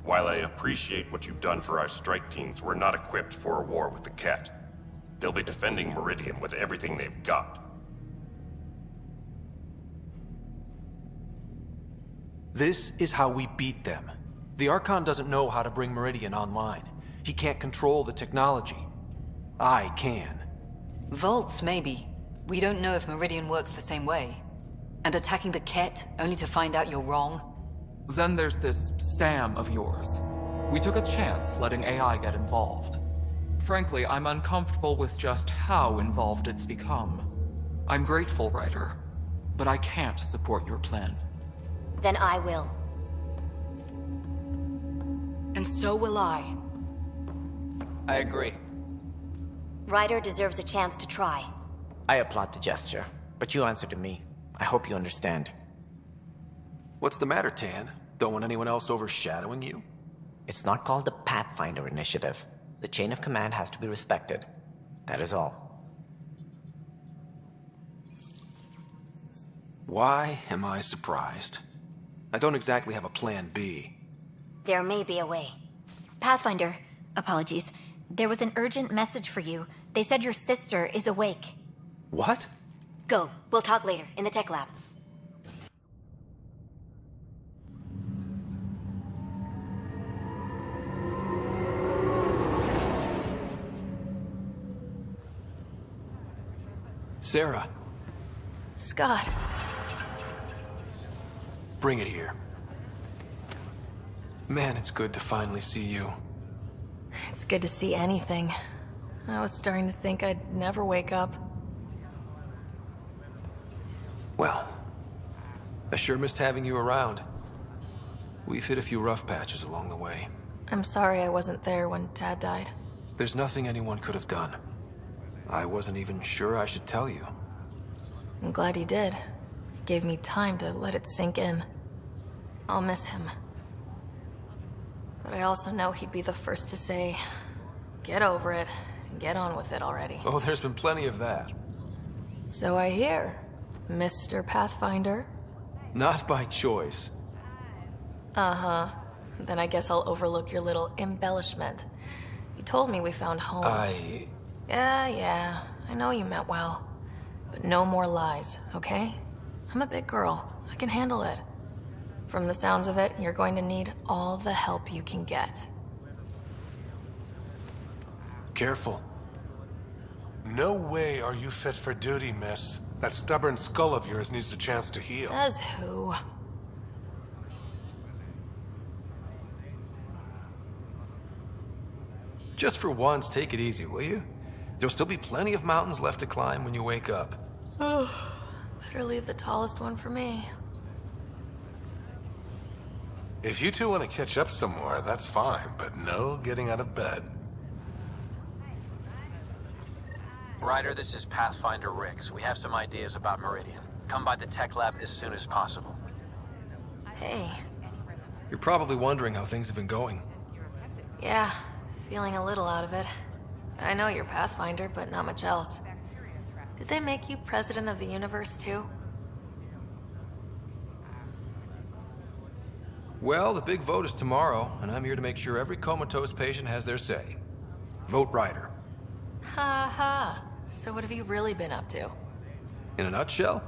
While I appreciate what you've done for our strike teams, we're not equipped for a war with the Ket. They'll be defending Meridian with everything they've got. This is how we beat them. The Archon doesn't know how to bring Meridian online. He can't control the technology. I can. Vaults, maybe. We don't know if Meridian works the same way. And attacking the Ket, only to find out you're wrong? Then there's this Sam of yours. We took a chance letting AI get involved. Frankly, I'm uncomfortable with just how involved it's become. I'm grateful, Ryder, but I can't support your plan. Then I will. And so will I. I agree. Ryder deserves a chance to try. I applaud the gesture, but you answer to me. I hope you understand. What's the matter, Tan? Don't want anyone else overshadowing you? It's not called the Pathfinder Initiative. The chain of command has to be respected. That is all. Why am I surprised? I don't exactly have a plan B. There may be a way. Pathfinder, apologies. There was an urgent message for you. They said your sister is awake. What? Go. We'll talk later, in the tech lab. Sarah. Scott. Bring it here. Man, it's good to finally see you. It's good to see anything. I was starting to think I'd never wake up. Well, I sure missed having you around. We've hit a few rough patches along the way. I'm sorry I wasn't there when Dad died. There's nothing anyone could have done. I wasn't even sure I should tell you. I'm glad you did. It gave me time to let it sink in. I'll miss him. But I also know he'd be the first to say, get over it, and get on with it already. Oh, there's been plenty of that. So I hear, Mr. Pathfinder. Not by choice. Uh-huh. Then I guess I'll overlook your little embellishment. You told me we found home. Yeah, I know you meant well. But no more lies, okay? I'm a big girl. I can handle it. From the sounds of it, you're going to need all the help you can get. Careful. No way are you fit for duty, miss. That stubborn skull of yours needs a chance to heal. Says who? Just for once, take it easy, will you? There'll still be plenty of mountains left to climb when you wake up. Oh, better leave the tallest one for me. If you two want to catch up some more, that's fine, but no getting out of bed. Ryder, this is Pathfinder Rix. We have some ideas about Meridian. Come by the tech lab as soon as possible. Hey. You're probably wondering how things have been going. Yeah, feeling a little out of it. I know you're Pathfinder, but not much else. Did they make you president of the universe, too? Well, the big vote is tomorrow, and I'm here to make sure every comatose patient has their say. Vote Ryder. Ha ha. So what have you really been up to? In a nutshell,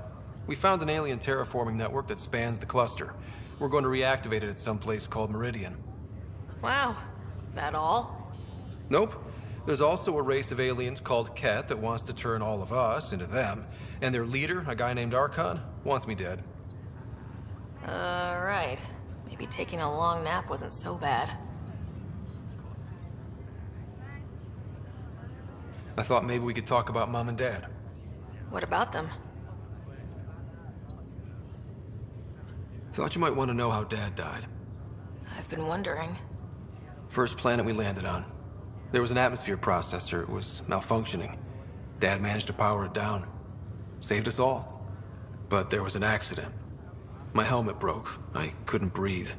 we found an alien terraforming network that spans the cluster. We're going to reactivate it at some place called Meridian. Wow. That all? Nope. There's also a race of aliens called Ket that wants to turn all of us into them, and their leader, a guy named Archon, wants me dead. Right. Maybe taking a long nap wasn't so bad. I thought maybe we could talk about Mom and Dad. What about them? Thought you might want to know how Dad died. I've been wondering. First planet we landed on. There was an atmosphere processor. It was malfunctioning. Dad managed to power it down. Saved us all. But there was an accident. My helmet broke. I couldn't breathe.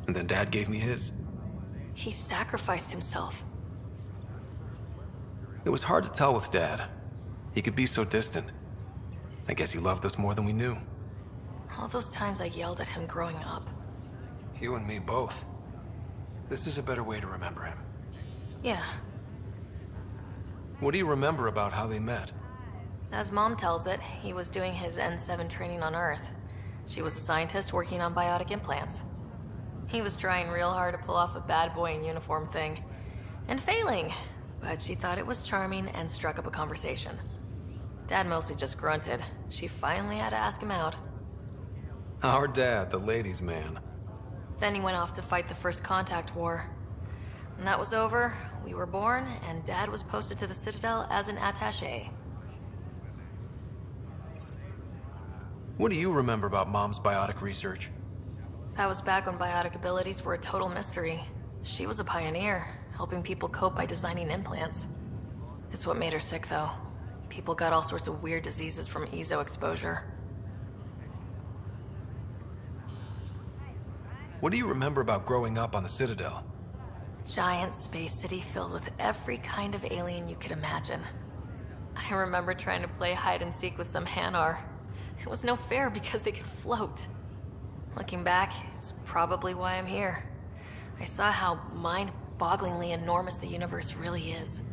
And then Dad gave me his. He sacrificed himself. It was hard to tell with Dad. He could be so distant. I guess he loved us more than we knew. All those times I yelled at him growing up. You and me both. This is a better way to remember him. Yeah. What do you remember about how they met? As Mom tells it, he was doing his N7 training on Earth. She was a scientist working on biotic implants. He was trying real hard to pull off a bad boy in uniform thing. And failing. But she thought it was charming and struck up a conversation. Dad mostly just grunted. She finally had to ask him out. Our dad, the ladies' man. Then he went off to fight the First Contact War. When that was over, we were born, and Dad was posted to the Citadel as an attaché. What do you remember about Mom's biotic research? That was back when biotic abilities were a total mystery. She was a pioneer, helping people cope by designing implants. It's what made her sick, though. People got all sorts of weird diseases from EZO exposure. What do you remember about growing up on the Citadel? Giant space city filled with every kind of alien you could imagine. I remember trying to play hide and seek with some Hanar. It was no fair because they could float. Looking back, it's probably why I'm here. I saw how mind-bogglingly enormous the universe really is.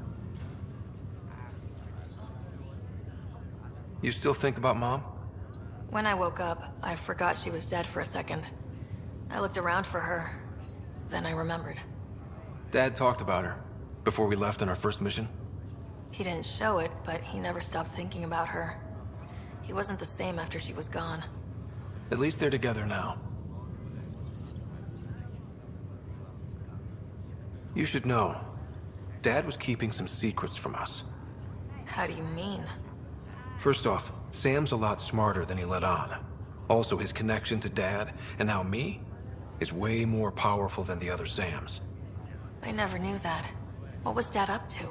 You still think about Mom? When I woke up, I forgot she was dead for a second. I looked around for her. Then I remembered. Dad talked about her before we left on our first mission. He didn't show it, but he never stopped thinking about her. He wasn't the same after she was gone. At least they're together now. You should know, Dad was keeping some secrets from us. How do you mean? First off, Sam's a lot smarter than he let on. Also, his connection to Dad, and now me, is way more powerful than the other Sams. I never knew that. What was Dad up to?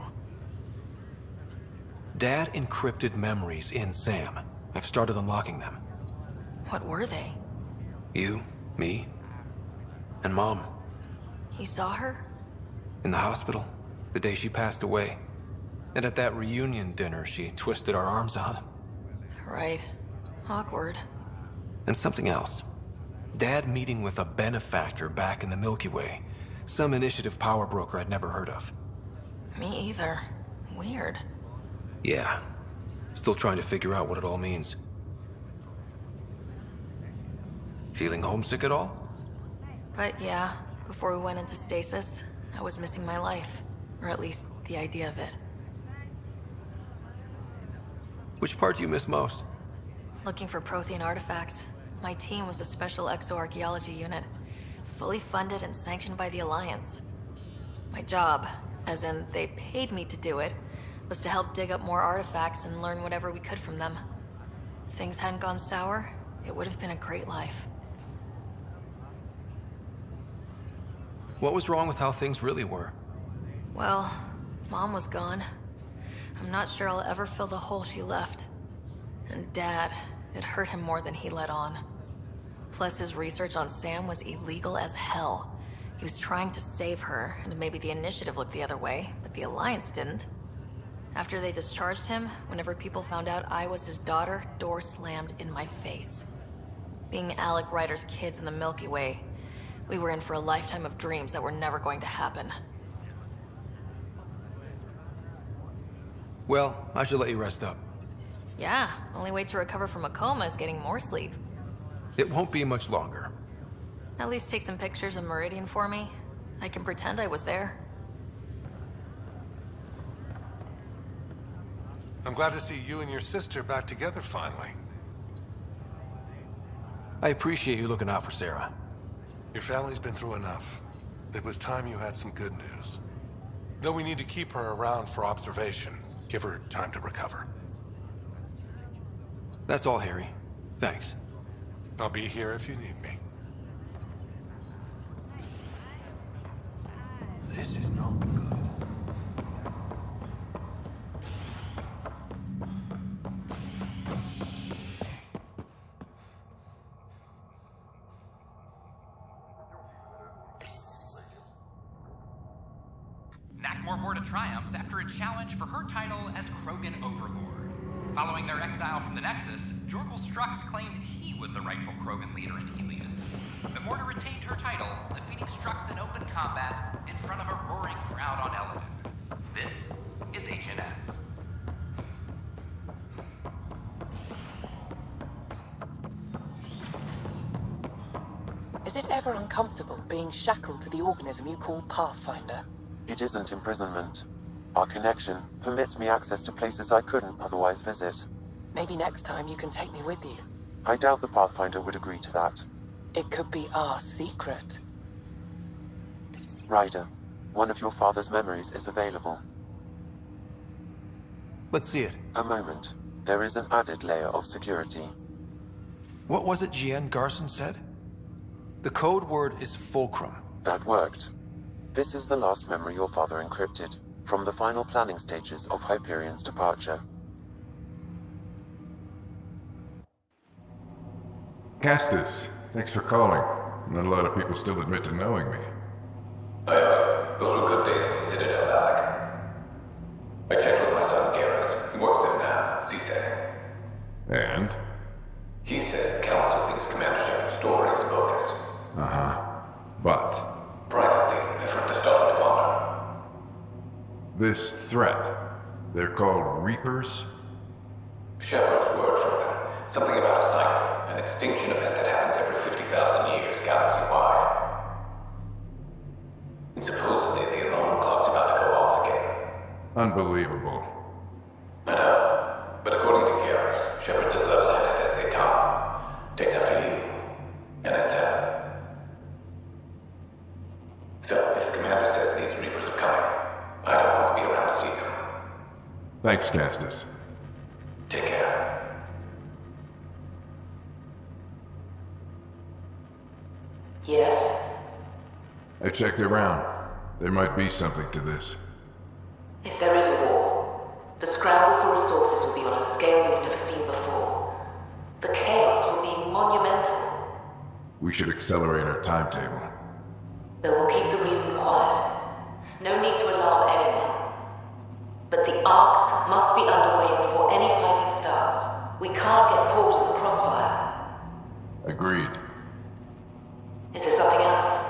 Dad encrypted memories in Sam. I've started unlocking them. What were they? You, me, and Mom. You saw her? In the hospital, the day she passed away. And at that reunion dinner she twisted our arms on. Right. Awkward. And something else. Dad meeting with a benefactor back in the Milky Way. Some initiative power broker I'd never heard of. Me either. Weird. Yeah. Still trying to figure out what it all means. Feeling homesick at all? But yeah, before we went into stasis, I was missing my life. Or at least the idea of it. Which part do you miss most? Looking for Prothean artifacts. My team was a special exoarchaeology unit, fully funded and sanctioned by the Alliance. My job, as in they paid me to do it, was to help dig up more artifacts and learn whatever we could from them. If things hadn't gone sour, it would have been a great life. What was wrong with how things really were? Well, Mom was gone. I'm not sure I'll ever fill the hole she left. And Dad, it hurt him more than he let on. Plus his research on Sam was illegal as hell. He was trying to save her, and maybe the Initiative looked the other way, but the Alliance didn't. After they discharged him, whenever people found out I was his daughter, door slammed in my face. Being Alec Ryder's kids in the Milky Way, we were in for a lifetime of dreams that were never going to happen. Well, I should let you rest up. Yeah, only way to recover from a coma is getting more sleep. It won't be much longer. At least take some pictures of Meridian for me. I can pretend I was there. I'm glad to see you and your sister back together finally. I appreciate you looking out for Sarah. Your family's been through enough. It was time you had some good news. Though we need to keep her around for observation. Give her time to recover. That's all, Harry. Thanks. I'll be here if you need me. This is not good. Nakmor Board of Triumphs after a challenge for her title as Krogan Overlord. Following their exile from the Nexus, Jorgal Strux claimed he was the rightful Krogan leader in Helios. But Morta retained her title, defeating Strux in open combat in front of a roaring crowd on Eladon. This is HNS. Is it ever uncomfortable being shackled to the organism you call Pathfinder? It isn't imprisonment. Our connection permits me access to places I couldn't otherwise visit. Maybe next time you can take me with you. I doubt the Pathfinder would agree to that. It could be our secret. Ryder, one of your father's memories is available. Let's see it. A moment. There is an added layer of security. What was it Jien Garson said? The code word is Fulcrum. That worked. This is the last memory your father encrypted, from the final planning stages of Hyperion's departure. Castus, thanks for calling. Not a lot of people still admit to knowing me. Those were good days in the Citadel, Alec. I checked with my son Garrus. He works there now, CSEC. And? He says the Council thinks Commander Shepard's story is bogus. Uh-huh. But? Privately, I've heard they're starting to wonder. This threat, they're called Reapers? Shepard's word from them. Something about a cycle, an extinction event that happens every 50,000 years, galaxy-wide. And supposedly the alarm clock's about to go off again. Unbelievable. I know. But according to Garrus, Shepard's as level-headed as they come. Takes after you. And it's So, if the commander says these Reapers are coming, I don't want to be around to see them. Thanks, Castus. Take care. Yes? I checked around. There might be something to this. If there is a war, the scramble for resources will be on a scale we've never seen before. The chaos will be monumental. We should accelerate our timetable. Then we'll keep the reason quiet. No need to alarm anyone. But the arcs must be underway before any fighting starts. We can't get caught in the crossfire. Agreed. Is there something else?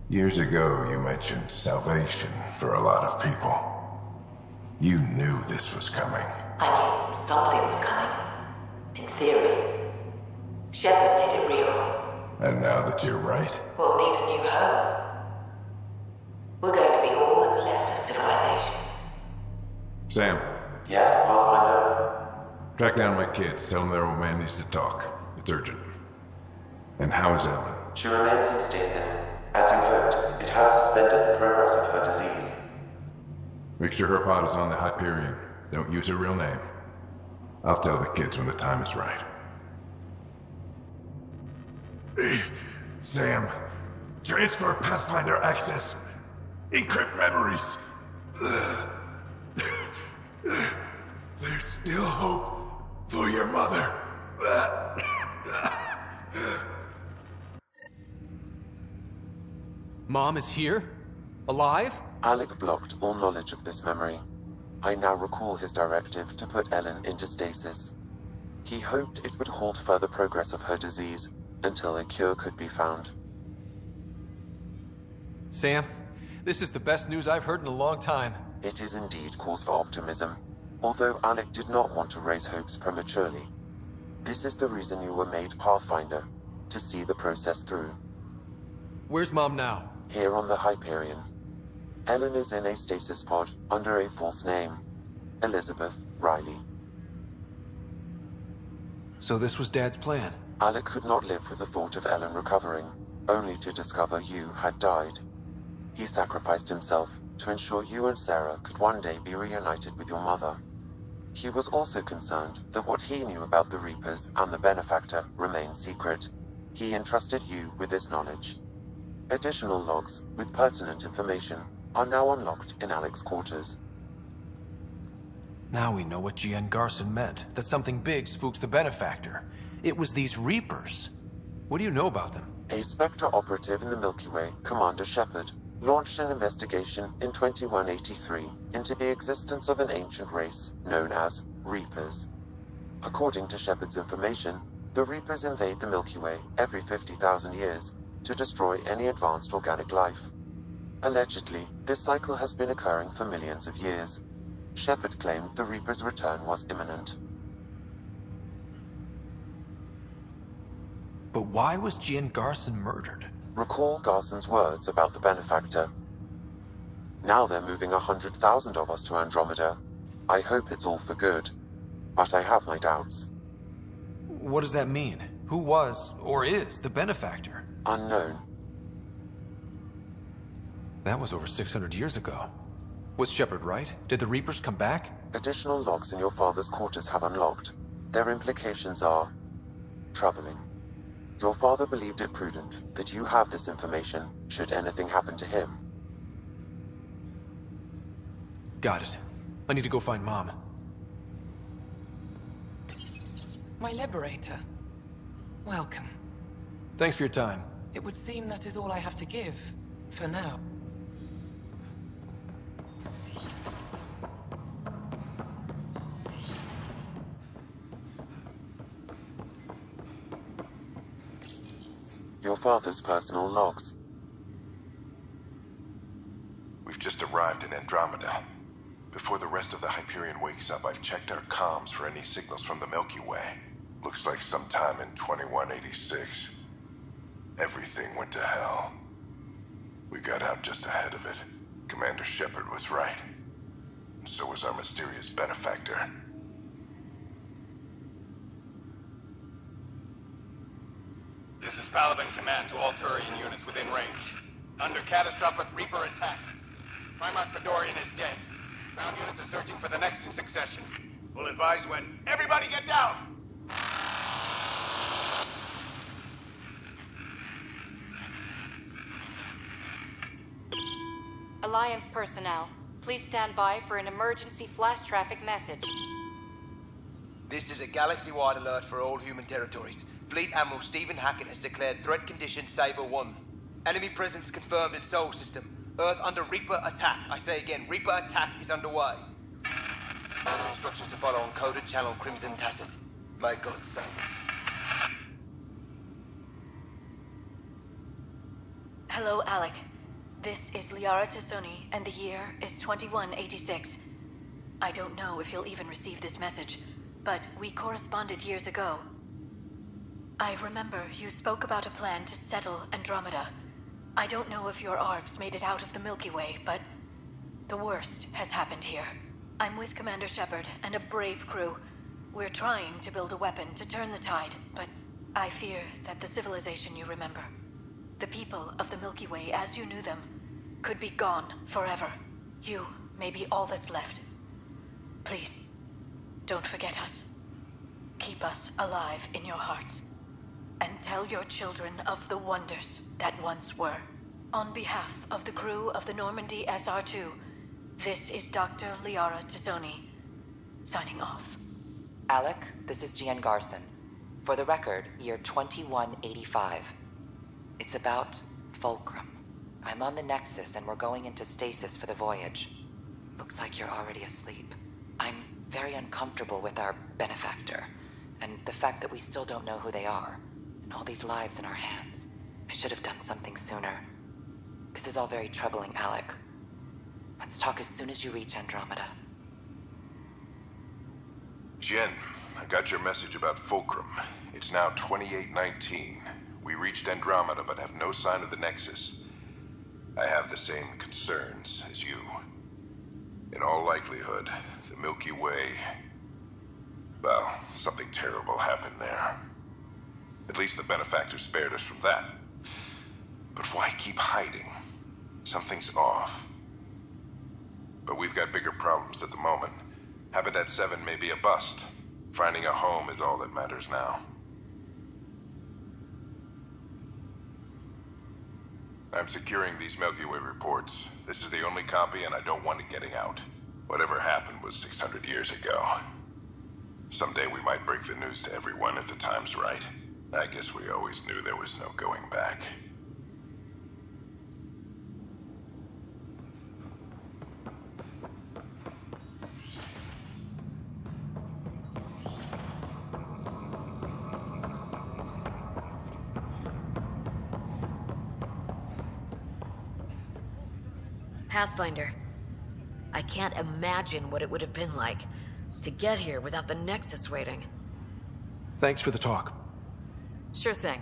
Years ago, you mentioned salvation for a lot of people. You knew this was coming. I knew something was coming. In theory. Shepard made it real. And now that you're right, We'll need a new home. We're going to be all that's left of civilization. Sam, Yes, Pathfinder? track down my kids. Tell them their old man needs to talk. It's urgent. And how is Ellen? She remains in stasis. As you hoped, it has suspended the progress of her disease. Make sure her pod is on the Hyperion. Don't use her real name. I'll tell the kids when the time is right. Sam, transfer Pathfinder access. Encrypt memories. There's still hope for your mother. Mom is here? Alive? Alec blocked all knowledge of this memory. I now recall his directive to put Ellen into stasis. He hoped it would halt further progress of her disease until a cure could be found. Sam, this is the best news I've heard in a long time. It is indeed cause for optimism, although Alec did not want to raise hopes prematurely. This is the reason you were made Pathfinder, to see the process through. Where's Mom now? Here on the Hyperion. Ellen is in a stasis pod under a false name, Elizabeth Riley. So this was Dad's plan? Alec could not live with the thought of Ellen recovering, only to discover you had died. He sacrificed himself to ensure you and Sarah could one day be reunited with your mother. He was also concerned that what he knew about the Reapers and the Benefactor remained secret. He entrusted you with this knowledge. Additional logs with pertinent information are now unlocked in Alec's quarters. Now we know what G.N. Garson meant, that something big spooked the Benefactor. It was these Reapers. What do you know about them? A Spectre operative in the Milky Way, Commander Shepard, launched an investigation in 2183 into the existence of an ancient race known as Reapers. According to Shepard's information, the Reapers invade the Milky Way every 50,000 years to destroy any advanced organic life. Allegedly, this cycle has been occurring for millions of years. Shepard claimed the Reapers' return was imminent. But why was G.N. Garson murdered? Recall Garson's words about the Benefactor. Now they're moving 100,000 of us to Andromeda. I hope it's all for good, but I have my doubts. What does that mean? Who was, or is, the Benefactor? Unknown. That was over 600 years ago. Was Shepard right? Did the Reapers come back? Additional logs in your father's quarters have unlocked. Their implications are troubling. Your father believed it prudent that you have this information should anything happen to him. Got it. I need to go find Mom. My liberator. Welcome. Thanks for your time. It would seem that is all I have to give, for now. Your father's personal logs. We've just arrived in Andromeda. Before the rest of the Hyperion wakes up, I've checked our comms for any signals from the Milky Way. Looks like sometime in 2186. Everything went to hell. We got out just ahead of it. Commander Shepard was right. And so was our mysterious Benefactor. This is Paladin Command to all Turian units within range. Under catastrophic Reaper attack. Primarch Fedorian is dead. Ground units are searching for the next in succession. We'll advise when. Everybody get down! Alliance personnel, please stand by for an emergency flash traffic message. This is a galaxy-wide alert for all human territories. Fleet Admiral Stephen Hackett has declared threat condition Saber 1. Enemy presence confirmed in Sol System. Earth under Reaper attack. I say again, Reaper attack is underway. Instructions to follow on coded channel Crimson Tacit. May God save us. Hello, Alec. This is Liara Tassoni, and the year is 2186. I don't know if you'll even receive this message, but we corresponded years ago. I remember you spoke about a plan to settle Andromeda. I don't know if your arcs made it out of the Milky Way, but the worst has happened here. I'm with Commander Shepard and a brave crew. We're trying to build a weapon to turn the tide, but I fear that the civilization you remember, the people of the Milky Way as you knew them, could be gone forever. You may be all that's left. Please, don't forget us. Keep us alive in your hearts. And tell your children of the wonders that once were. On behalf of the crew of the Normandy SR2, this is Dr. Liara Tassoni, signing off. Alec, this is Gian Garson. For the record, year 2185. It's about Fulcrum. I'm on the Nexus and we're going into stasis for the voyage. Looks like you're already asleep. I'm very uncomfortable with our benefactor, and the fact that we still don't know who they are, and all these lives in our hands. I should have done something sooner. This is all very troubling, Alec. Let's talk as soon as you reach Andromeda. Jen, I got your message about Fulcrum. It's now 2819. We reached Andromeda but have no sign of the Nexus. I have the same concerns as you. In all likelihood, the Milky Way... well, something terrible happened there. At least the benefactor spared us from that. But why keep hiding? Something's off. But we've got bigger problems at the moment. Habitat 7 may be a bust. Finding a home is all that matters now. I'm securing these Milky Way reports. This is the only copy and I don't want it getting out. Whatever happened was 600 years ago. Someday we might break the news to everyone if the time's right. I guess we always knew there was no going back. Pathfinder. I can't imagine what it would have been like to get here without the Nexus waiting. Thanks for the talk. Sure thing.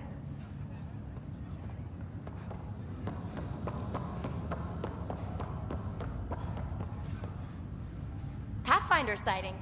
Pathfinder sighting.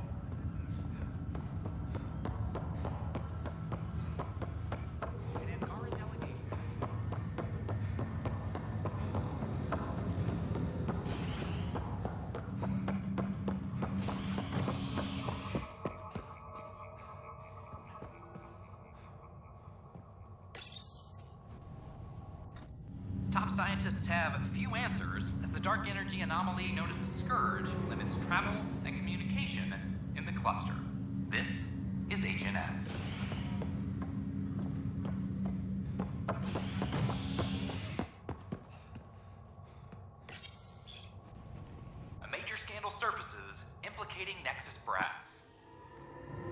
Top scientists have few answers, as the dark energy anomaly known as the Scourge limits travel and communication in the cluster. This is HNS. A major scandal surfaces implicating Nexus brass.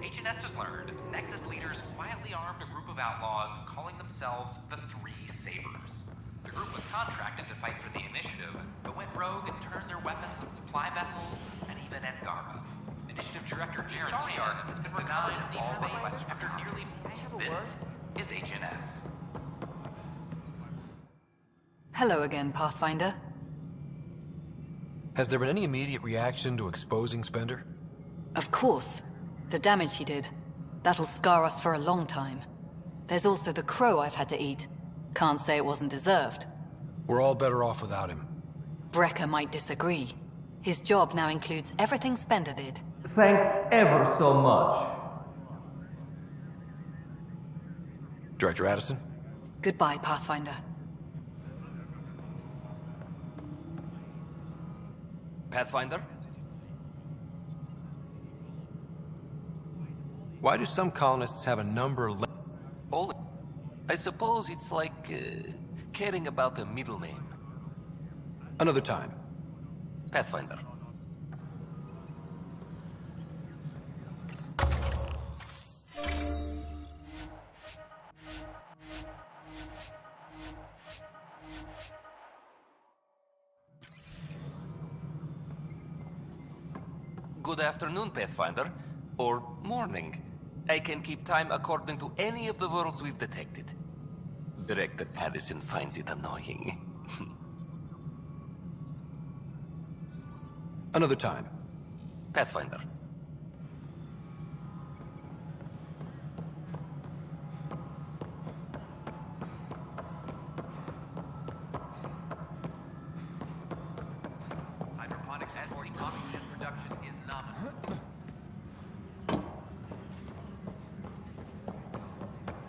HNS has learned Nexus leaders quietly armed a group of outlaws calling themselves the Three Sabers. The group was contracted to fight for the Initiative, but went rogue and turned their weapons on supply vessels and even Angara. Initiative Director Jared Tayark has been recovered in deep space after nearly... This is HNS. Hello again, Pathfinder. Has there been any immediate reaction to exposing Spender? Of course. The damage he did. That'll scar us for a long time. There's also the crow I've had to eat. Can't say it wasn't deserved. We're all better off without him. Brecker might disagree. His job now includes everything Spender did. Thanks ever so much. Director Addison? Goodbye, Pathfinder. Pathfinder? Why do some colonists have a number of... Only. I suppose it's like caring about a middle name. Another time. Pathfinder. good afternoon, Pathfinder. Or morning. I can keep time according to any of the worlds we've detected. Director Addison finds it annoying. Another time. Pathfinder. Hydroponic SD oxygen production is nominal.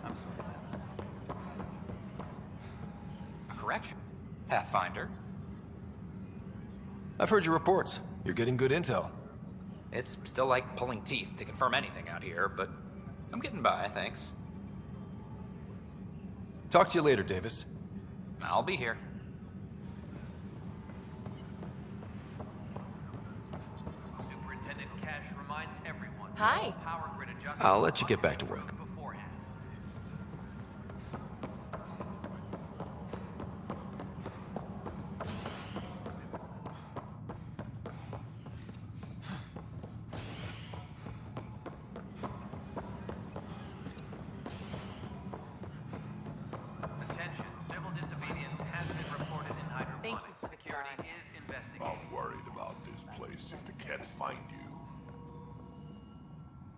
I'm sorry, a correction. Pathfinder. I've heard your reports. You're getting good intel. It's still like pulling teeth to confirm anything out here, but I'm getting by, thanks. Talk to you later, Davis. I'll be here. Superintendent Cash reminds everyone. Hi. Power grid adjustment I'll let you get back to work. beforehand. Attention, civil disobedience has been reported in hydroponics. Security is investigating. I'm worried about this place if they can't find you.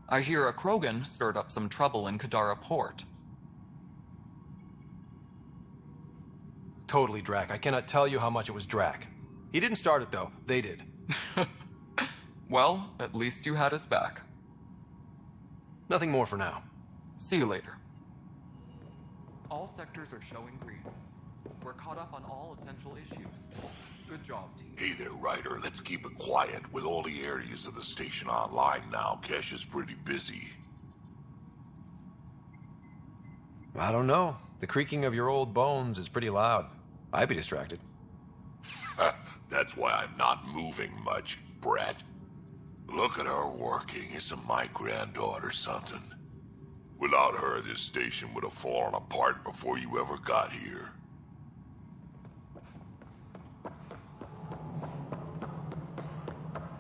I hear a Krogan stirred up some trouble in Kadara Port. Totally Drac. I cannot tell you how much it was Drac. He didn't start it, though. They did. Well, at least you had us back. Nothing more for now. See you later. All sectors are showing green. We're caught up on all essential issues. Good job, team. Hey there, Ryder. Let's keep it quiet. With all the areas of the station online now, Cash is pretty busy. I don't know. The creaking of your old bones is pretty loud. I'd be distracted. That's why I'm not moving much, Brett. Look at her working. Isn't my granddaughter something? Without her, this station would have fallen apart before you ever got here.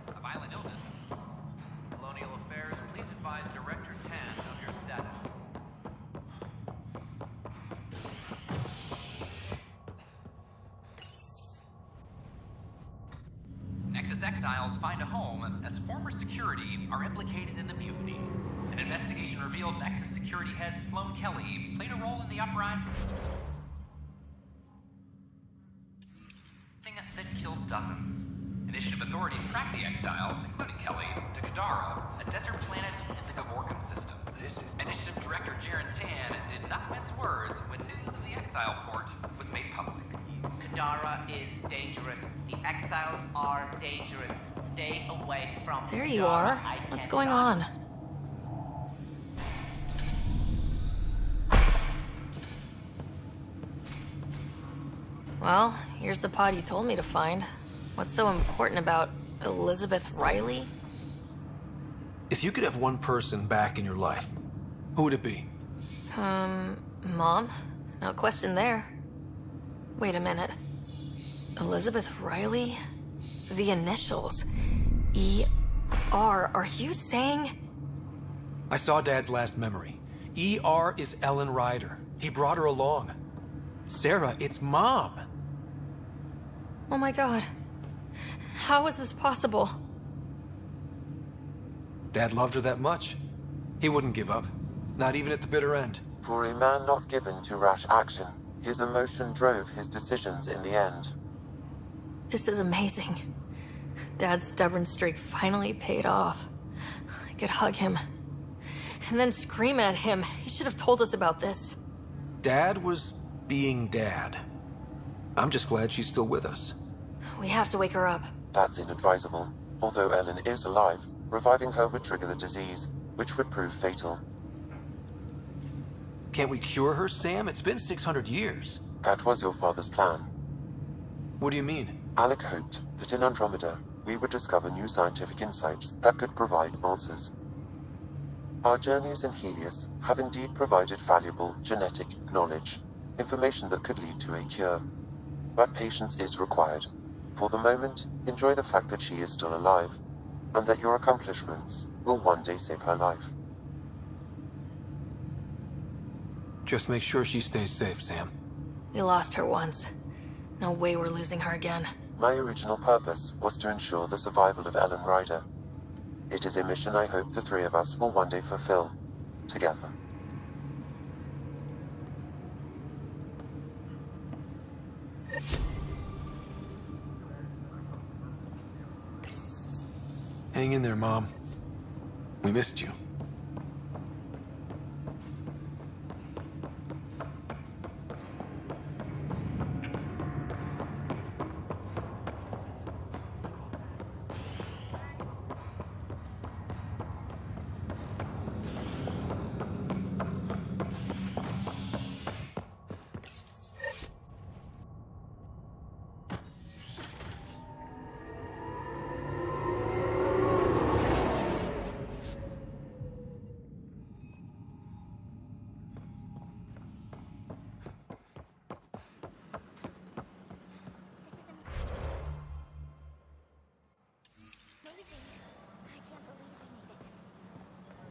A violent illness. Colonial Affairs, please advise Director Tan of your status. Nexus exiles find a home as former security are implicated in the mutiny. An investigation revealed Nexus security head Sloan Kelly played a role in the uprising that killed dozens. Initiative authorities tracked the exiles, including Kelly, to Kadara, a desert planet in the Gavorkum system. Initiative Director Jaren Tan did not mince words when news of the exile port was made public. Kadara is dangerous. The exiles are dangerous. Stay away from There you Kadara. are. I What's cannot- going on? Well, here's the pod you told me to find. What's so important about Elizabeth Riley? If you could have one person back in your life, who would it be? Mom? No question there. Wait a minute. Elizabeth Riley? The initials. E.R. Are you saying? I saw Dad's last memory. E.R. is Ellen Ryder. He brought her along. Sarah, it's Mom. Oh my god. How is this possible? Dad loved her that much. He wouldn't give up. Not even at the bitter end. For a man not given to rash action, his emotion drove his decisions in the end. This is amazing. Dad's stubborn streak finally paid off. I could hug him. And then scream at him. He should have told us about this. Dad was being Dad. I'm just glad she's still with us. We have to wake her up. That's inadvisable. Although Ellen is alive, reviving her would trigger the disease, which would prove fatal. Can't we cure her, Sam? It's been 600 years. That was your father's plan. What do you mean? Alec hoped that in Andromeda, we would discover new scientific insights that could provide answers. Our journeys in Helios have indeed provided valuable genetic knowledge, information that could lead to a cure. But patience is required. For the moment, enjoy the fact that she is still alive. and that your accomplishments will one day save her life. Just make sure she stays safe, Sam. We lost her once. No way we're losing her again. My original purpose was to ensure the survival of Ellen Ryder. It is a mission I hope the three of us will one day fulfill, together. Hang in there, Mom. We missed you.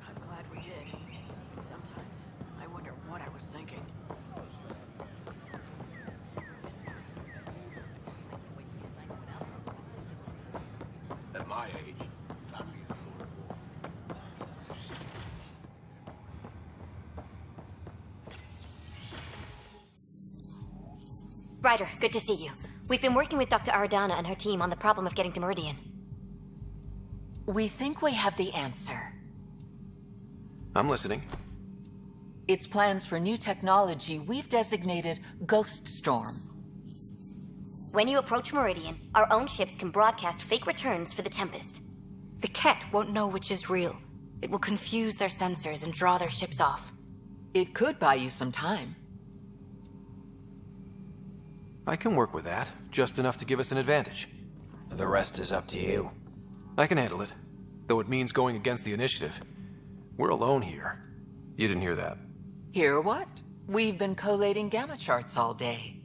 I'm glad we did. Sometimes I wonder what I was thinking. At my age, family is more Ryder, good to see you. We've been working with Dr. Aradana and her team on the problem of getting to Meridian. We think we have the answer. I'm listening. It's plans for new technology we've designated Ghost Storm. When you approach Meridian, our own ships can broadcast fake returns for the Tempest. The Ket won't know which is real. It will confuse their sensors and draw their ships off. It could buy you some time. I can work with that, just enough to give us an advantage. The rest is up to you. I can handle it, though it means going against the initiative. We're alone here. You didn't hear that. Hear what? We've been collating gamma charts all day.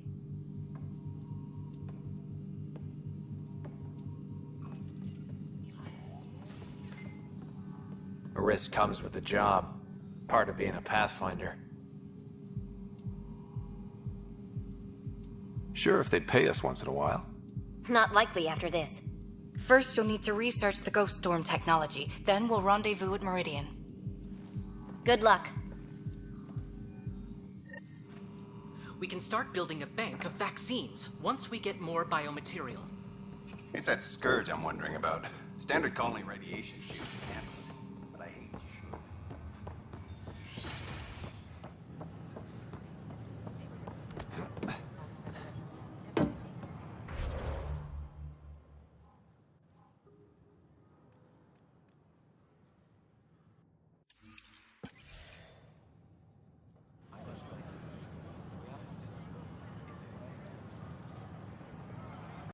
A risk comes with the job. Part of being a Pathfinder. Sure, if they'd pay us once in a while. Not likely after this. First, you'll need to research the Ghost Storm technology. Then we'll rendezvous at Meridian. Good luck. We can start building a bank of vaccines once we get more biomaterial. It's that scourge I'm wondering about. Standard colony radiation shields